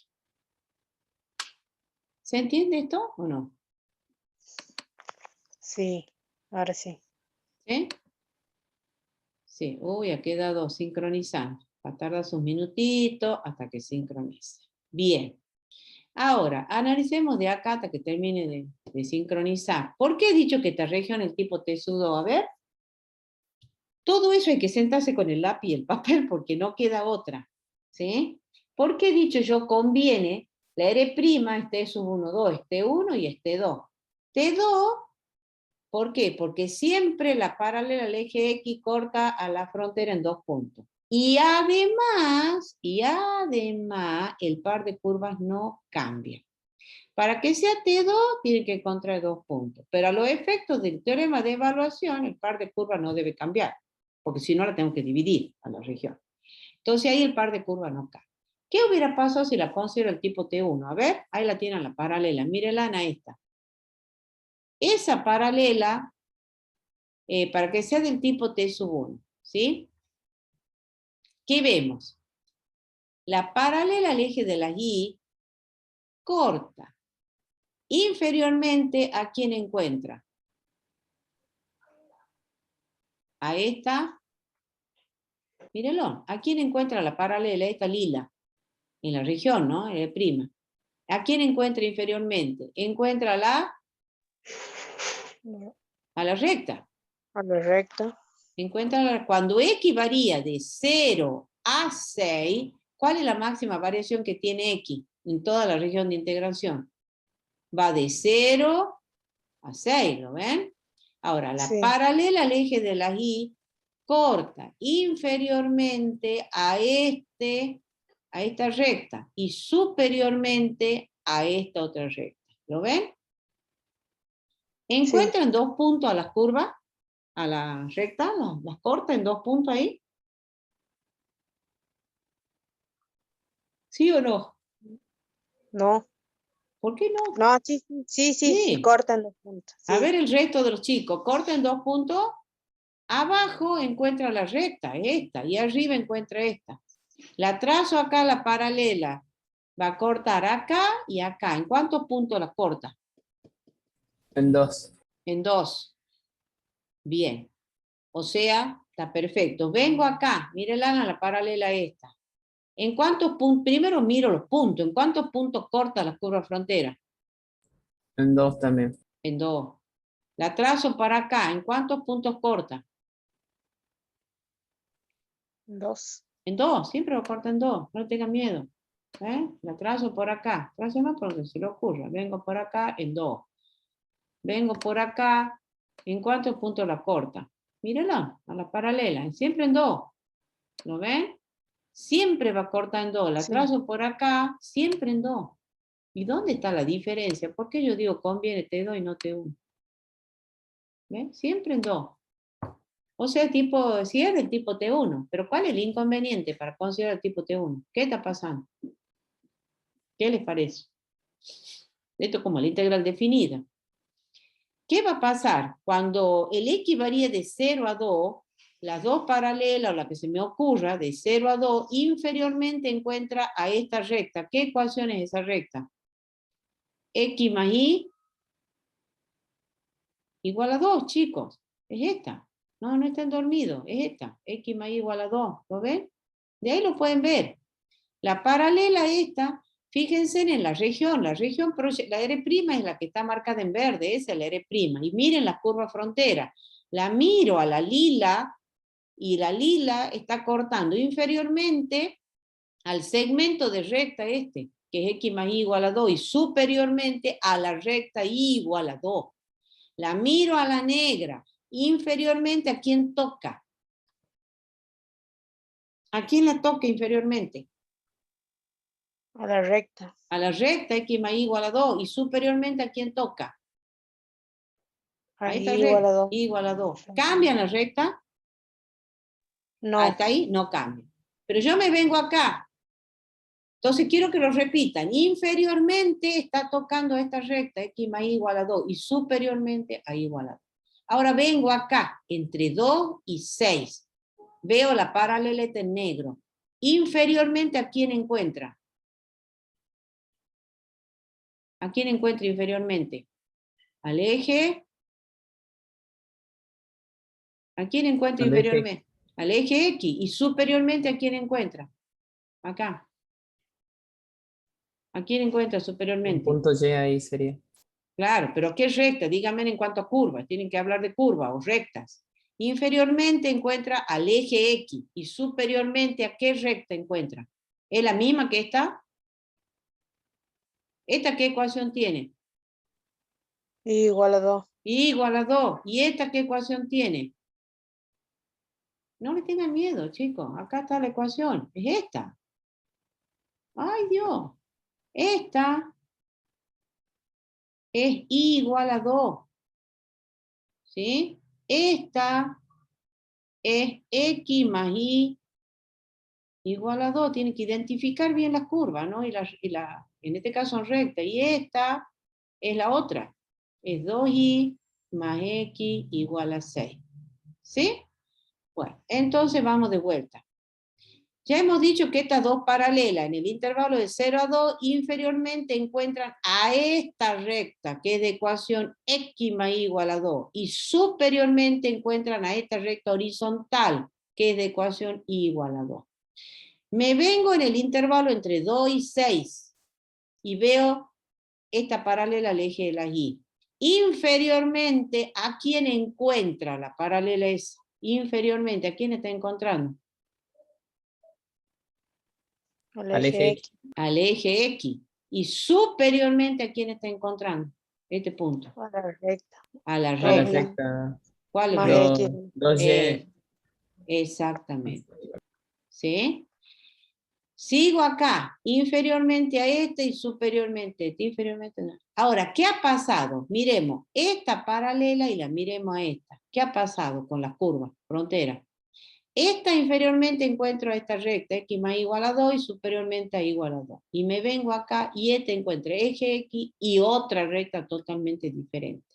¿Se entiende esto o no? Sí, ahora sí. ¿Sí? Sí, uy, ha quedado sincronizando. Va a tardar sus minutitos hasta que sincronice. Bien. Ahora, analicemos de acá hasta que termine de sincronizar. ¿Por qué he dicho que esta región el tipo T-SUDO? A ver. Todo eso hay que sentarse con el lápiz y el papel porque no queda otra. ¿Sí? ¿Por qué he dicho yo conviene la R', este sub 1, 2, este 1 y este 2? T2, ¿por qué? Porque siempre la paralela al eje X corta a la frontera en 2 puntos. Y además, el par de curvas no cambia. Para que sea T2, tiene que encontrar 2 puntos. Pero a los efectos del teorema de evaluación, el par de curvas no debe cambiar, porque si no la tengo que dividir a la región. Entonces ahí el par de curvas no cambia. ¿Qué hubiera pasado si la considero el tipo T1? A ver, ahí la tienen la paralela. Mírenla a esta. Esa paralela, para que sea del tipo T1, ¿sí? ¿Qué vemos? La paralela al eje de la Y corta. Inferiormente, ¿a quién encuentra? A esta. Mírenlo. ¿A quién encuentra la paralela? Esta lila. En la región, ¿no? Prima. ¿A quién encuentra inferiormente? Encuentra a la recta. A la recta. Encuentra cuando X varía de 0 a 6, ¿cuál es la máxima variación que tiene X en toda la región de integración? Va de 0 a 6, ¿lo ven? Ahora, la paralela al eje de la Y corta inferiormente a esta recta y superiormente a esta otra recta. ¿Lo ven? ¿Encuentran 2 puntos a las curvas? A la recta, las corta en 2 puntos ahí. ¿Sí o no? No. ¿Por qué no? No, sí, cortan los puntos. Sí. A ver el resto de los chicos, corten 2 puntos. Abajo encuentra la recta, esta, y arriba encuentra esta. La trazo acá, la paralela. Va a cortar acá y acá. ¿En cuántos puntos la corta? En 2. En 2. Bien. O sea, está perfecto. Vengo acá. Mírenla a la paralela esta. ¿En cuántos puntos? Primero miro los puntos. ¿En cuántos puntos corta la curva frontera? En 2 también. En 2. La trazo para acá. ¿En cuántos puntos corta? 2. En 2. Siempre lo corta en 2. No tengan miedo. La trazo por acá. Trazo más porque se le ocurra. Vengo por acá en 2. Vengo por acá. ¿En cuántos puntos la corta? Mírenla, a la paralela. Siempre en 2. ¿Lo ven? Siempre va corta en 2. La Sí. trazo por acá. Siempre en 2. ¿Y dónde está la diferencia? ¿Por qué yo digo conviene T2 y no T1? ¿Ven? Siempre en 2. O sea, tipo, si es del tipo T1. Pero ¿cuál es el inconveniente para considerar el tipo T1? ¿Qué está pasando? ¿Qué les parece? Esto es como la integral definida. ¿Qué va a pasar? Cuando el X varíe de 0 a 2, las dos paralelas o la que se me ocurra, de 0 a 2, inferiormente encuentra a esta recta. ¿Qué ecuación es esa recta? X más Y igual a 2, chicos. Es esta. No, no están dormidos. Es esta. X más Y igual a 2. ¿Lo ven? De ahí lo pueden ver. La paralela esta, fíjense en la región la R' es la que está marcada en verde, esa es la R'. Y miren la curva frontera. La miro a la lila y la lila está cortando inferiormente al segmento de recta este, que es X más Y igual a 2, y superiormente a la recta Y igual a 2. La miro a la negra, inferiormente a quién toca. ¿A quién la toca inferiormente? A la recta. A la recta X más Y igual a 2, y superiormente a quién toca. A A Y esta igual a recta, 2. Y igual a 2. ¿Cambian la recta? No. Hasta ahí no cambia. Pero yo me vengo acá. Entonces quiero que lo repitan. Inferiormente está tocando esta recta, X más Y igual a 2, y superiormente a Y igual a 2. Ahora vengo acá, entre 2 y 6. Veo la paraleleta en negro. Inferiormente, ¿a quién encuentra? ¿A quién encuentra inferiormente? Al eje. ¿A quién encuentra Al eje. inferiormente? Al eje X. ¿Y superiormente a quién encuentra? Acá. ¿A quién encuentra Un superiormente? punto Y ahí sería. Claro, pero ¿qué recta? Díganme en cuanto a curvas. Tienen que hablar de curvas o rectas. Inferiormente encuentra al eje X. ¿Y superiormente a qué recta encuentra? ¿Es la misma que esta? ¿Esta qué ecuación tiene? Y igual a 2. Y igual a 2. ¿Y esta qué ecuación tiene? No le tengan miedo, chicos. Acá está la ecuación. Es esta. ¡Ay, Dios! Esta es I igual a 2. ¿Sí? Esta es X más Y igual a 2. Tienen que identificar bien las curvas, ¿no? En este caso son rectas. Y esta es la otra. Es 2Y más X igual a 6. ¿Sí? Bueno, entonces vamos de vuelta. Ya hemos dicho que estas dos paralelas en el intervalo de 0 a 2 inferiormente encuentran a esta recta, que es de ecuación X más Y igual a 2, y superiormente encuentran a esta recta horizontal, que es de ecuación Y igual a 2. Me vengo en el intervalo entre 2 y 6 y veo esta paralela al eje de la Y. Inferiormente, ¿a quién encuentra la paralela esa? Inferiormente, ¿a quién está encontrando? Al eje X. Al eje X. Y superiormente, ¿a quién está encontrando? Este punto. A la recta. A la A la recta. recta. ¿Cuál es Más la X. 2Y. exactamente. ¿Sí? Sigo acá, inferiormente a este y superiormente a este, inferiormente no. Ahora, ¿qué ha pasado? Miremos esta paralela y la miremos a esta. ¿Qué ha pasado con las curvas, frontera? Esta inferiormente encuentro a esta recta, X más igual a 2 y superiormente a igual a 2. Y me vengo acá y esta encuentro eje X y otra recta totalmente diferente.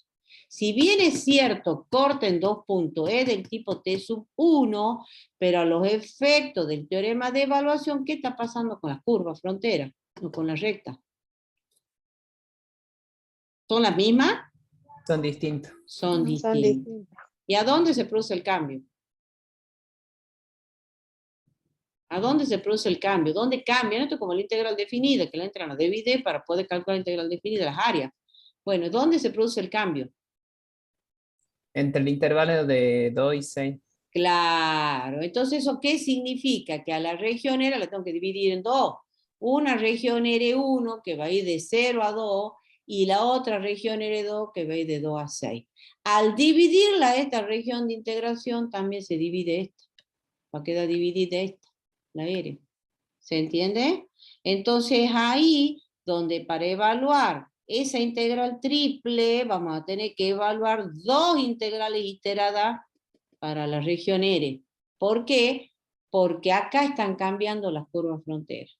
Si bien es cierto, corta en 2 puntos, es del tipo T sub 1, pero a los efectos del teorema de evaluación, ¿qué está pasando con las curvas fronteras? O con la recta. ¿Son las mismas? Son distintos. Son Son distintas. distintas. ¿Y a dónde se produce el cambio? ¿A dónde se produce el cambio? ¿Dónde cambia? Esto es como la integral definida, que la entran a dividir para poder calcular la integral definida de las áreas. Bueno, ¿dónde se produce el cambio? Entre el intervalo de 2 y 6. Claro, entonces ¿eso qué significa? Que a la región R la tengo que dividir en dos. Una región R1 que va a ir de 0 a 2 y la otra región R2 que va a ir de 2 a 6. Al dividirla, esta región de integración también se divide esta. Va a quedar dividida esta, la R. ¿Se entiende? Entonces ahí donde para evaluar esa integral triple vamos a tener que evaluar dos integrales iteradas para la región R. ¿Por qué? Porque acá están cambiando las curvas fronteras.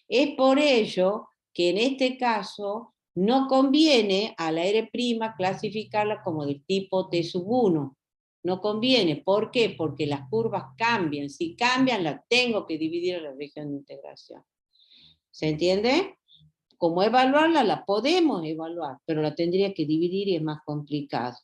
Es por ello que en este caso no conviene a la R' clasificarla como del tipo T sub 1. No conviene. ¿Por qué? Porque las curvas cambian. Si cambian, la tengo que dividir a la región de integración. ¿Se entiende? Como evaluarla, la podemos evaluar, pero la tendría que dividir y es más complicado.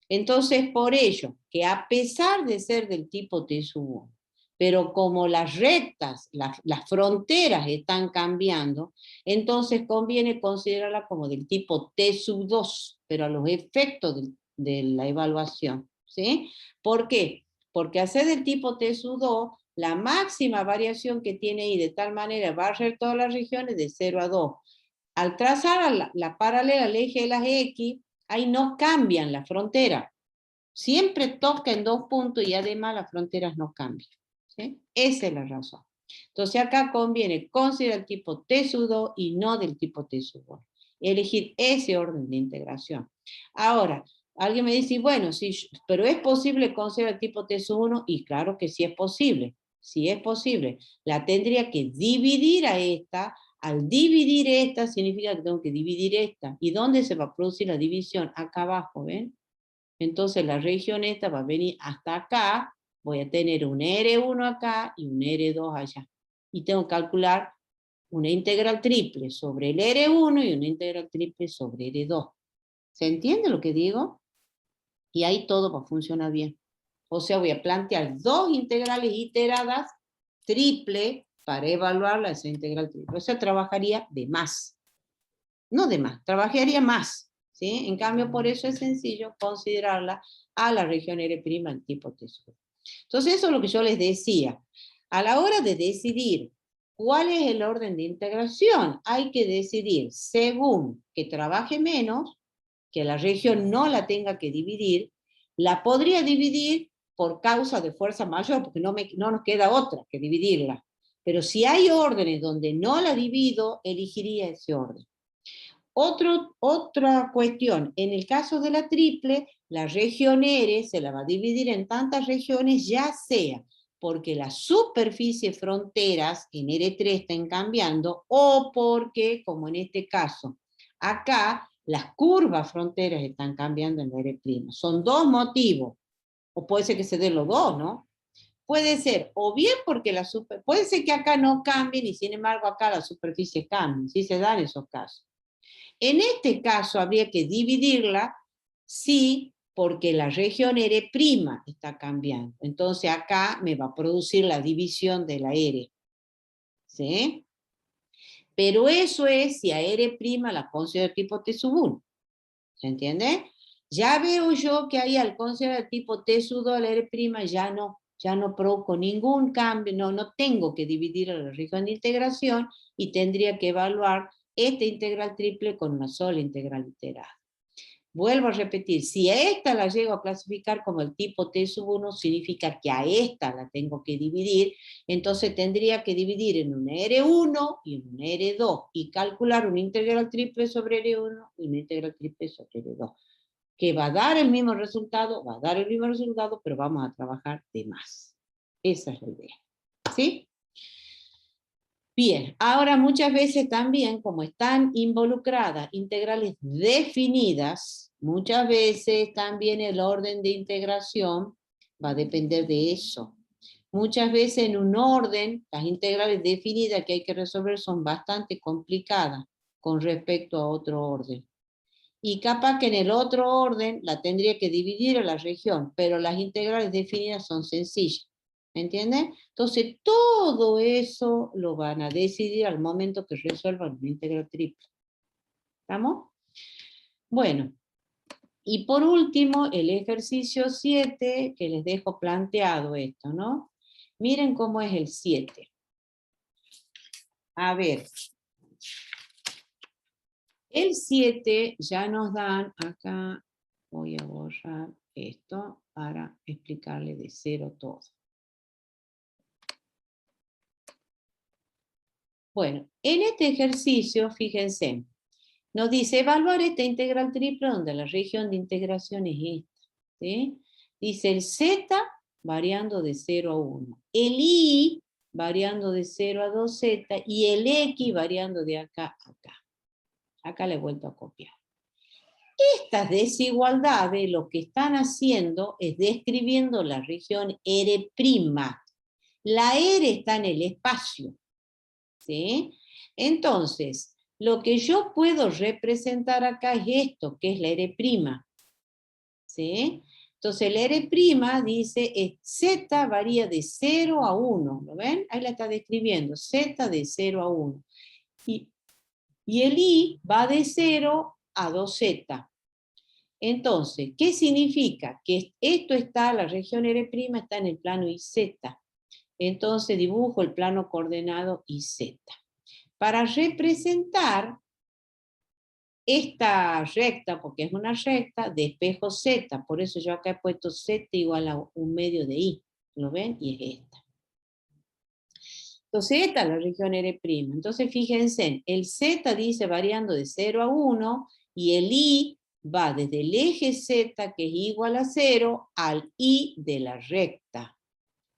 Entonces, por ello, que a pesar de ser del tipo T sub 1, pero como las rectas, las fronteras están cambiando, entonces conviene considerarla como del tipo T sub 2, pero a los efectos de la evaluación. ¿Sí? ¿Por qué? Porque al ser del tipo T sub 2, la máxima variación que tiene ahí de tal manera va a ser todas las regiones de 0 a 2. Al trazar la paralela al eje de las X, ahí no cambian la frontera. Siempre toca en 2 puntos y además las fronteras no cambian. ¿Sí? Esa es la razón. Entonces acá conviene considerar el tipo T sub 2 y no del tipo T sub 1. Elegir ese orden de integración. Ahora, alguien me dice, bueno, sí, pero ¿es posible considerar el tipo T sub 1? Y claro que sí es posible. Sí es posible. La tendría que dividir a esta. Al dividir esta significa que tengo que dividir esta. ¿Y dónde se va a producir la división? Acá abajo, ¿ven? Entonces la región esta va a venir hasta acá, voy a tener un R1 acá y un R2 allá. Y tengo que calcular una integral triple sobre el R1 y una integral triple sobre R2. ¿Se entiende lo que digo? Y ahí todo va a funcionar bien. O sea, voy a plantear dos integrales iteradas triple para evaluar esa integral triple. O sea, trabajaría de más. No de más, trabajaría más. ¿Sí? En cambio, por eso es sencillo considerarla a la región R' en tipo T sub. Entonces, eso es lo que yo les decía. A la hora de decidir cuál es el orden de integración, hay que decidir según que trabaje menos, que la región no la tenga que dividir, la podría dividir por causa de fuerza mayor, porque no nos queda otra que dividirla. Pero si hay órdenes donde no la divido, elegiría ese orden. Otra cuestión, en el caso de la triple, la región R se la va a dividir en tantas regiones, ya sea porque las superficies fronteras en R3 están cambiando, o porque, como en este caso, acá las curvas fronteras están cambiando en R'. Son dos motivos, o puede ser que se den los dos, ¿no? Puede ser, o bien porque puede ser que acá no cambien y sin embargo acá las superficies cambian, sí se dan esos casos. En este caso habría que dividirla, sí, porque la región R' está cambiando. Entonces acá me va a producir la división de la R. ¿Sí? Pero eso es si a R' la considero tipo T sub 1. ¿Se entiende? Ya veo yo que ahí al considerar tipo T sub 2 a la R' ya no provoco ningún cambio, no tengo que dividir a la región de integración y tendría que evaluar esta integral triple con una sola integral iterada. Vuelvo a repetir, si a esta la llego a clasificar como el tipo T sub 1, significa que a esta la tengo que dividir, entonces tendría que dividir en una R1 y en una R2 y calcular una integral triple sobre R1 y una integral triple sobre R2, que va a dar el mismo resultado, pero vamos a trabajar de más. Esa es la idea. ¿Sí? Bien, ahora muchas veces también, como están involucradas integrales definidas, muchas veces también el orden de integración va a depender de eso. Muchas veces en un orden, las integrales definidas que hay que resolver son bastante complicadas con respecto a otro orden. Y capaz que en el otro orden la tendría que dividir a la región, pero las integrales definidas son sencillas. ¿Me entienden? Entonces, todo eso lo van a decidir al momento que resuelvan una integral triple. ¿Estamos? Bueno, y por último, el ejercicio 7, que les dejo planteado esto, ¿no? Miren cómo es el 7. A ver. El 7 ya nos dan, acá voy a borrar esto para explicarle de cero todo. Bueno, en este ejercicio, fíjense, nos dice evaluar esta integral triple donde la región de integración es esta. ¿Sí? Dice el z variando de 0 a 1, el y variando de 0 a 2z y el x variando de acá a acá. Acá le he vuelto a copiar. Estas desigualdades lo que están haciendo es describiendo la región R'. La R está en el espacio. ¿Sí? Entonces, lo que yo puedo representar acá es esto, que es la R'. ¿Sí? Entonces, la R' dice, Z varía de 0 a 1. ¿Lo ven? Ahí la está describiendo. Z de 0 a 1. Y el I va de 0 a 2Z. Entonces, ¿qué significa? Que esto está, la región R' está en el plano IZ. Entonces dibujo el plano coordenado IZ. Para representar esta recta, porque es una recta, despejo Z, por eso yo acá he puesto Z igual a 1/2 de I. ¿Lo ven? Y es esta. Entonces esta es la región R'. Entonces fíjense, el Z dice variando de 0 a 1, y el I va desde el eje Z, que es igual a 0, al I de la recta.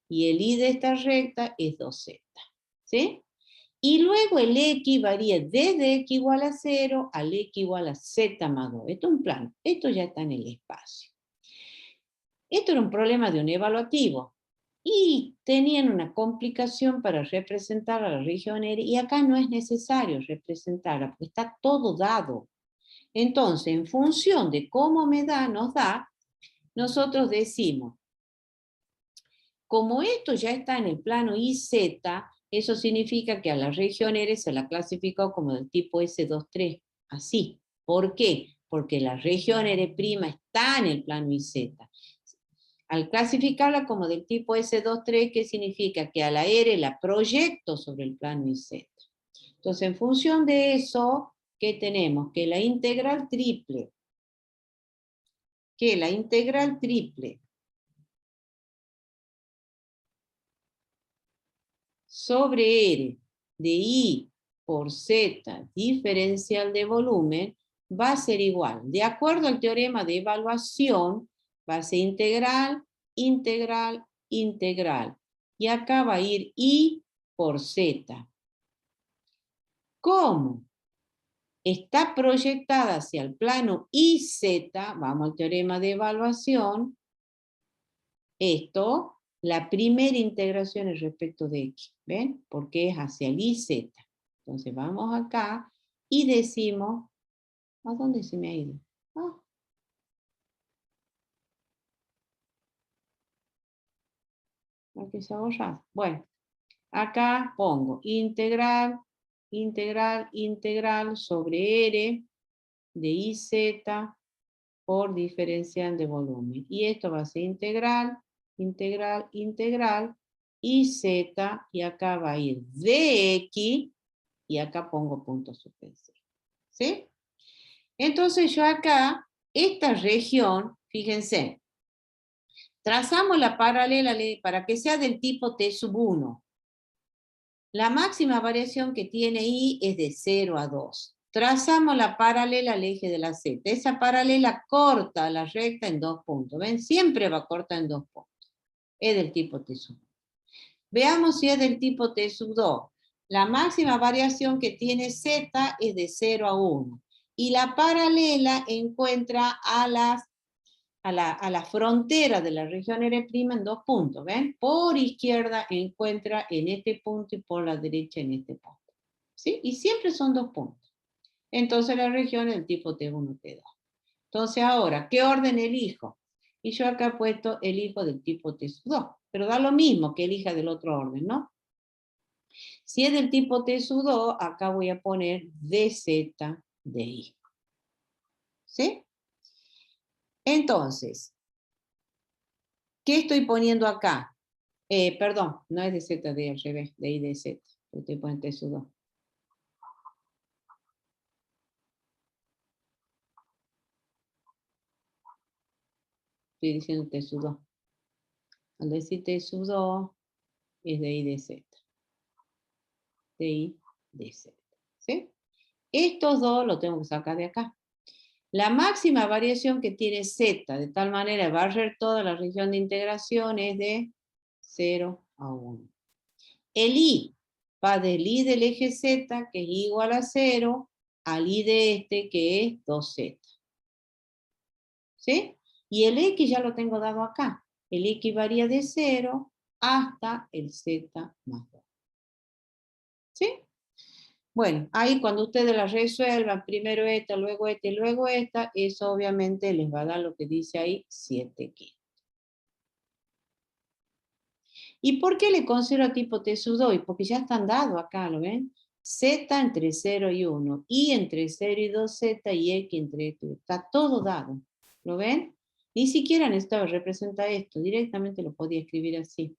Y el I de esta recta es 2Z. ¿Sí? Y luego el X varía desde X igual a 0 al X igual a Z más 2. Esto es un plano. Esto ya está en el espacio. Esto era un problema de un evaluativo. Y tenían una complicación para representar a la región R, y acá no es necesario representarla, porque está todo dado. Entonces, en función de cómo nos da, nosotros decimos, como esto ya está en el plano IZ, eso significa que a la región R se la clasificó como del tipo S23, así. ¿Por qué? Porque la región R' está en el plano IZ. Al clasificarla como del tipo S23, ¿qué significa? Que a la R la proyecto sobre el plano IZ. Entonces, en función de eso, ¿qué tenemos? Que la integral triple sobre R de I por Z diferencial de volumen va a ser igual. De acuerdo al teorema de evaluación, va a ser integral, integral, integral. Y acá va a ir I por Z. ¿Cómo? Está proyectada hacia el plano IZ, vamos al teorema de evaluación, esto, la primera integración es respecto de X, ¿ven? Porque es hacia el IZ. Entonces vamos acá y decimos, ¿a dónde se me ha ido? Ah. Aquí se ha borrado. Bueno, acá pongo integral, integral, integral sobre R de IZ por diferencial de volumen. Y esto va a ser integral, integral, integral, IZ, y acá va a ir dx, y acá pongo punto suspensivo. ¿Sí? Entonces yo acá, esta región, fíjense, trazamos la paralela para que sea del tipo T sub 1. La máxima variación que tiene I es de 0 a 2. Trazamos la paralela al eje de la Z. Esa paralela corta la recta en 2 puntos. ¿Ven? Siempre va corta en 2 puntos. Es del tipo T sub 1. Veamos si es del tipo T sub 2. La máxima variación que tiene Z es de 0 a 1. Y la paralela encuentra a la frontera de la región R' en 2 puntos, ¿ven? Por izquierda encuentra en este punto y por la derecha en este punto. ¿Sí? Y siempre son 2 puntos. Entonces la región es del tipo T1, T2. Entonces ahora, ¿qué orden elijo? Y yo acá he puesto elijo del tipo T2, pero da lo mismo que elija del otro orden, ¿no? Si es del tipo T2, acá voy a poner dz di. ¿Sí? Entonces, ¿qué estoy poniendo acá? Perdón, no es de z di al revés, de i de z. Estoy poniendo T2. Estoy diciendo T2. Al decir T2 es de i de z. De i de z. ¿Sí? Estos dos los tengo que sacar de acá. La máxima variación que tiene Z, de tal manera de barrer toda la región de integración, es de 0 a 1. El I va del I del eje Z, que es igual a 0, al I de este, que es 2Z. ¿Sí? Y el X ya lo tengo dado acá. El X varía de 0 hasta el Z más 2. ¿Sí? Bueno, ahí cuando ustedes la resuelvan, primero esta, luego esta y luego esta, eso obviamente les va a dar lo que dice ahí, 7 quintos. ¿Y por qué le considero tipo T2? Porque ya están dados acá, ¿lo ven? Z entre 0 y 1, Y entre 0 y 2Z y X entre esto. Está todo dado, ¿lo ven? Ni siquiera necesitaba representar esto, directamente lo podía escribir así.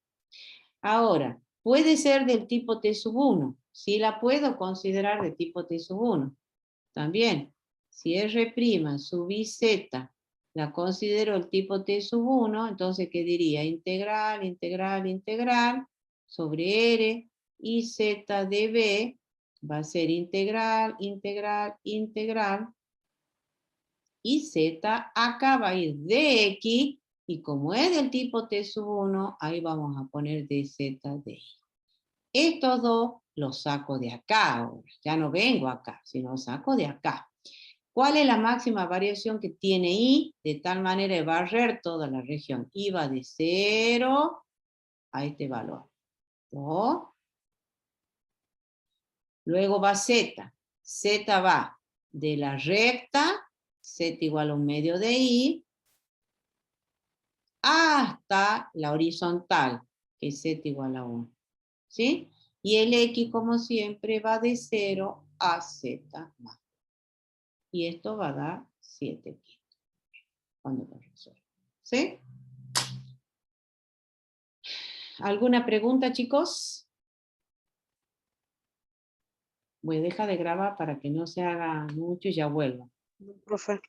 Ahora, puede ser del tipo T1, sí la puedo considerar de tipo T1. También, si R' sub IZ la considero el tipo T1, entonces, ¿qué diría? Integral, integral, integral, sobre R, y Z de B va a ser integral, integral, integral, y Z acá va a ir de X, y como es del tipo T1, ahí vamos a poner dz de I. Estos dos los saco de acá ahora, ya no vengo acá, sino saco de acá. ¿Cuál es la máxima variación que tiene I? De tal manera de barrer toda la región. I va de 0 a este valor. 2. Luego va Z. Z va de la recta, Z igual a 1/2 de I, hasta la horizontal, que es Z igual a 1. ¿Sí? Y el X, como siempre, va de 0 a Z más. Y esto va a dar 7 quintos. Cuando lo resuelva. ¿Sí? ¿Alguna pregunta, chicos? Voy a dejar de grabar para que no se haga mucho y ya vuelvo. Profe.